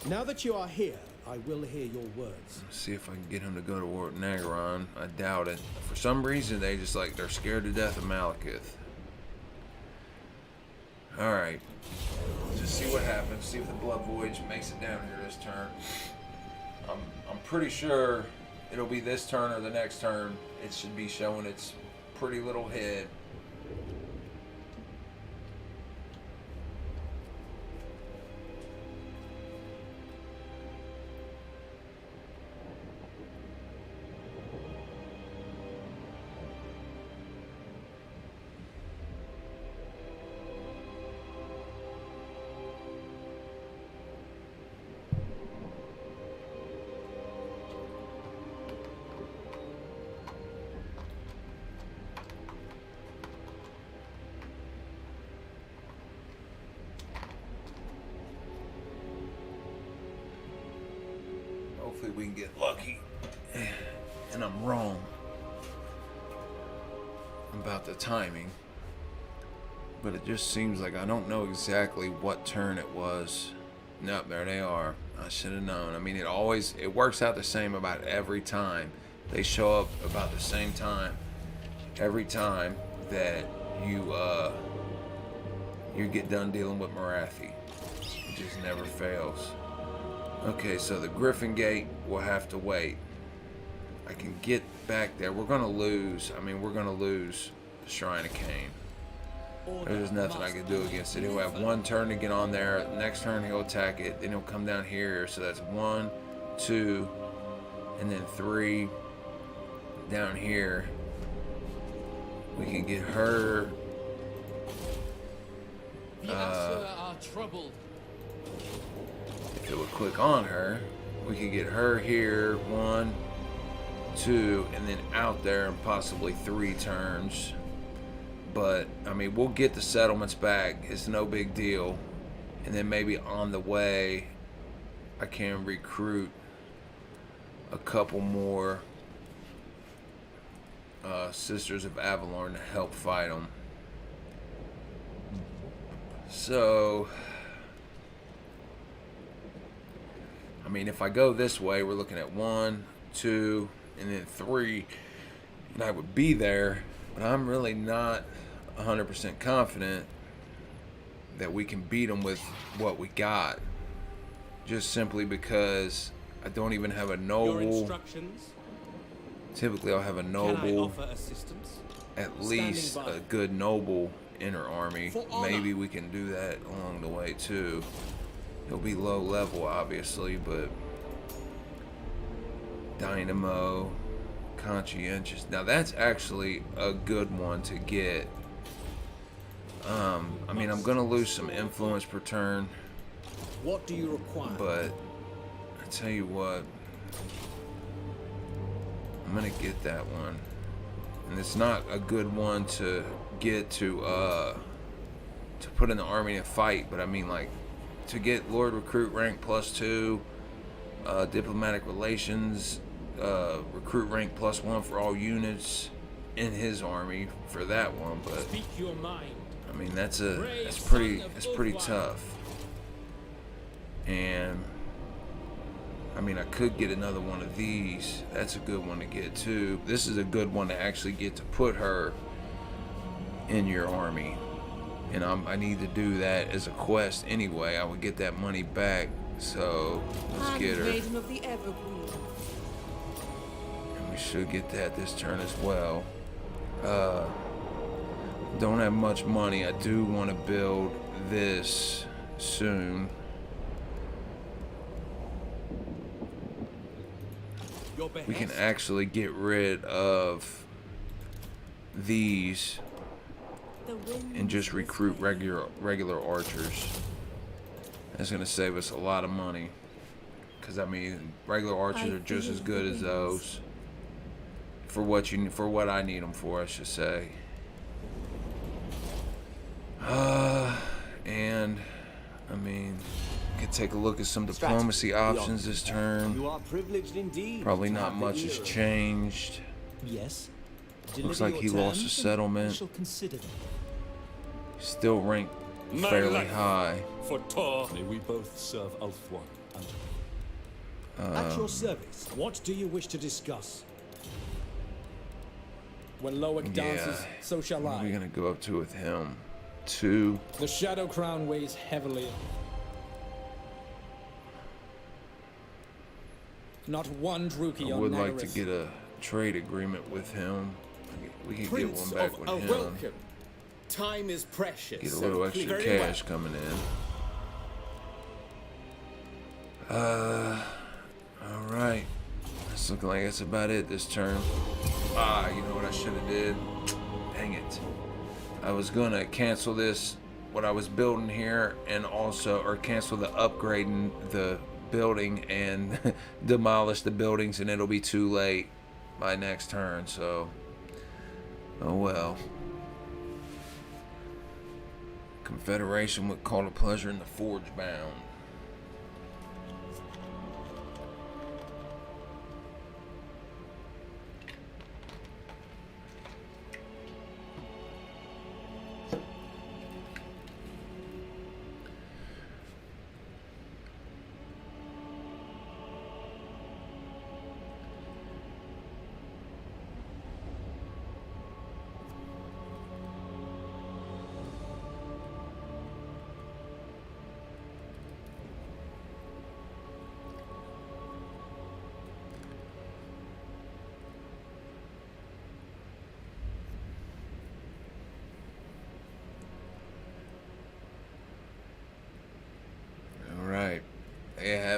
now that you are here, I will hear your words. See if I can get him to go to war with Nagaron. I doubt it. For some reason, they're scared to death of Malekith. Alright. Just see what happens. See if the Blood Voyage makes it down here this turn. I'm pretty sure it'll be this turn or the next turn. It should be showing its pretty little head. Hopefully we can get lucky. And I'm wrong about the timing. But it just seems like I don't know exactly what turn it was. Nope, there they are. I should have known. I mean, it works out the same about every time. They show up about the same time every time. that you get done dealing with Marathi. It just never fails. Okay, so the Griffin Gate will have to wait. I can get back there. We're gonna lose. I mean, we're gonna lose the Shrine of Cain. There's nothing I can do against it. He'll have one turn to get on there. Next turn he'll attack it. Then he'll come down here. So that's 1, 2, and then 3 down here. We can get her. The Asa are troubled. If it would click on her, we could get her here. 1, 2, and then out there in possibly 3 turns. But I mean, we'll get the settlements back. It's no big deal. And then maybe on the way, I can recruit a couple more Sisters of Avalon to help fight them. So, I mean, if I go this way, we're looking at 1, 2, and then 3, and I would be there. But I'm really not 100% confident that we can beat them with what we got. Just simply because I don't even have a Your noble. instructions? Typically, I'll have a Can I noble, offer assistance? at least Standing by. a good noble inner army. For honor. Maybe we can do that along the way too. He'll be low level, obviously, but Dynamo, Conscientious. Now that's actually a good one to get. I mean, I'm gonna lose some influence per turn, What do you require? but I tell you what, I'm gonna get that one. And it's not a good one to get to put in the army and fight, but I mean, like, to get Lord Recruit rank +2, diplomatic relations, recruit rank +1 for all units in his army for that one. But Speak your mind. I mean, that's pretty tough. And I mean, I could get another one of these. That's a good one to get too. This is a good one to actually get to put her in your army. And I need to do that as a quest anyway. I would get that money back. So let's get her. Handmaiden of the Evergreen. And we should get that this turn as well. Don't have much money. I do want to build this soon. Your We can behest? actually get rid of these The wind and just recruit regular archers. That's gonna save us a lot of money. Cause I mean, regular archers are just as good as those. For what I need them for, I should say. And I mean, could take a look at some diplomacy options this turn. You are privileged indeed. Probably to not have the much ear has of- changed. Yes. Looks Deliver like your he lost a terms, and settlement. I shall consider them. Still ranked My fairly life. high. For Tor, may we both serve Ulthuan and At your service. What do you wish to discuss? When Loic dances, Yeah. so shall What are we I. gonna go up to with him? 2. The Shadow Crown weighs heavily. Not one Druki I on would like to Nagaris. get a trade agreement with him. We can get Prince one back of with a him. welcome. Time is precious. Get a so little extra very cash well. coming in. Alright. It's looking like that's about it this turn. You know what I should have did? Dang it. I was gonna cancel this, what I was building here, and also, or cancel the upgrading the building and demolish the buildings, and it'll be too late by next turn, so oh well. Confederation would call to pleasure in the Forge bound.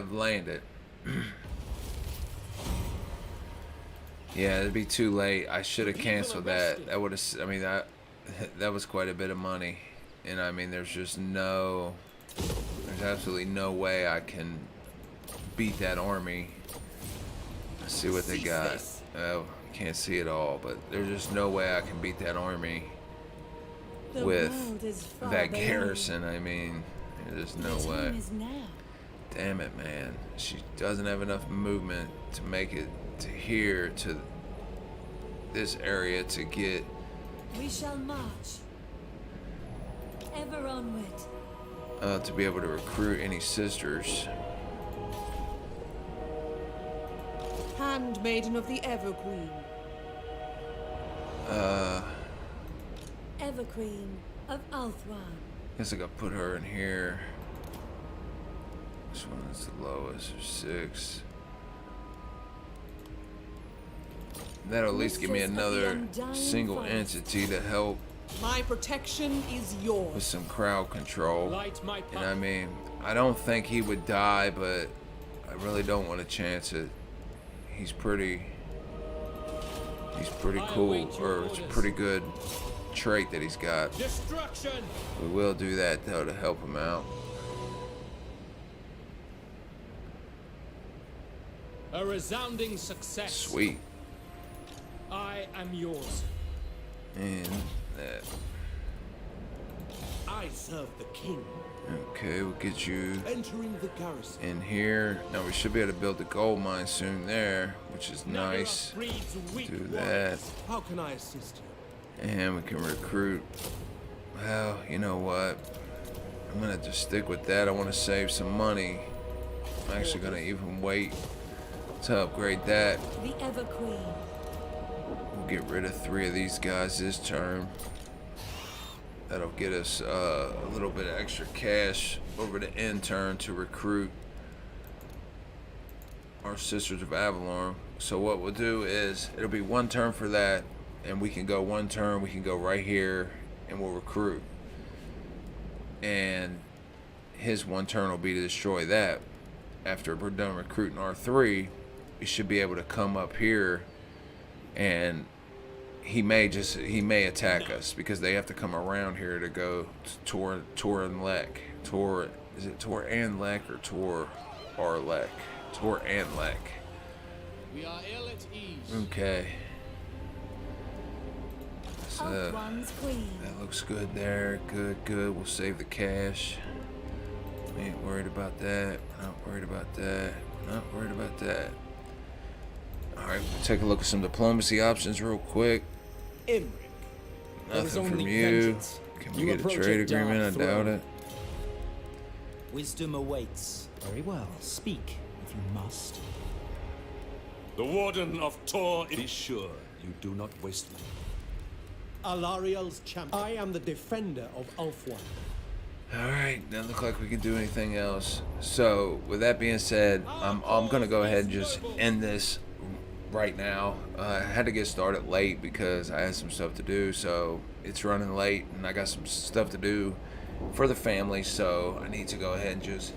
have landed. Yeah, it'd be too late. I should have canceled that. That would have. I mean, that was quite a bit of money, and I mean, there's absolutely no way I can beat that army. Let's see what they got. Oh, can't see it all, but there's just no way I can beat that army with that garrison. I mean, there's no way. Damn it, man. She doesn't have enough movement to make it to here, to this area, to get... We shall march. Ever onward. To be able to recruit any sisters. Handmaiden of the Evergreen. Everqueen of Althwan. Guess I gotta put her in here. This one's the lowest, 6. That'll at least give me another single entity to help. My protection is yours. With some crowd control. And I mean, I don't think he would die, but I really don't want to chance it. He's pretty cool, or it's a pretty good trait that he's got. Destruction. We will do that though to help him out. A resounding success. Sweet. I am yours. And that. I serve the king. Okay, we'll get you Entering the garrison. in here. Now we should be able to build a gold mine soon there, which is nice. Do that. How can I assist you? And we can recruit. Well, you know what? I'm gonna just stick with that. I want to save some money. I'm actually gonna even wait to upgrade that. The Everqueen. We'll get rid of 3 of these guys this turn. That'll get us a little bit of extra cash over the end turn to recruit our Sisters of Avalon. So what we'll do is, it'll be 1 turn for that, and we can go 1 turn, we can go right here, and we'll recruit. And his 1 turn will be to destroy that. After we're done recruiting R3, we should be able to come up here, and he may attack us, because they have to come around here to go to Tor and Lek. Is it Tor and Lek or Tor or Lek? Tor and Lek. We are ill at ease. Okay. So Althwan's queen. that looks good there. Good. We'll save the cash. We ain't worried about that. Not worried about that. Not worried about that. Alright, we'll take a look at some diplomacy options real quick. Imric. Nothing from you. Can we get a trade agreement? I doubt it. Wisdom awaits. Very well. Speak, if you must. The Warden of Tor. Be sure you do not waste me. Allarielle's champion. I am the defender of Ulfwan. Alright, doesn't look like we can do anything else. So, with that being said, I'm gonna go ahead and just end this right now. I had to get started late because I had some stuff to do, so it's running late and I got some stuff to do for the family, so I need to go ahead and just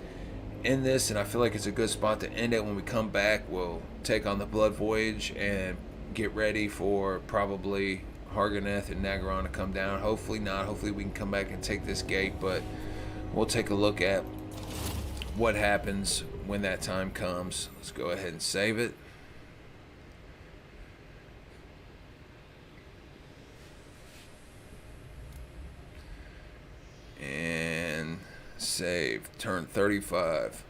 end this, and I feel like it's a good spot to end it. When we come back, we'll take on the Blood Voyage and get ready for probably Harganeth and Nagaron to come down. Hopefully not. Hopefully we can come back and take this gate, but we'll take a look at what happens when that time comes. Let's go ahead and save it. And save. Turn 35.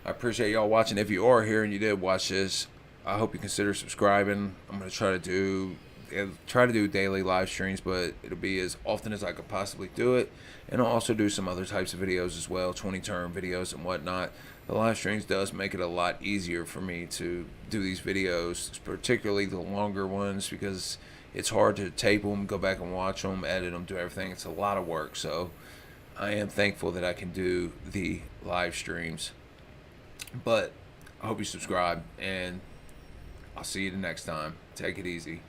I appreciate y'all watching. If you are here and you did watch this, I hope you consider subscribing. I'm going to try to do daily live streams, but it'll be as often as I could possibly do it. And I'll also do some other types of videos as well, 20-turn videos and whatnot. The live streams does make it a lot easier for me to do these videos, particularly the longer ones, because it's hard to tape them, go back and watch them, edit them, do everything. It's a lot of work, so I am thankful that I can do the live streams. But I hope you subscribe, and I'll see you the next time. Take it easy.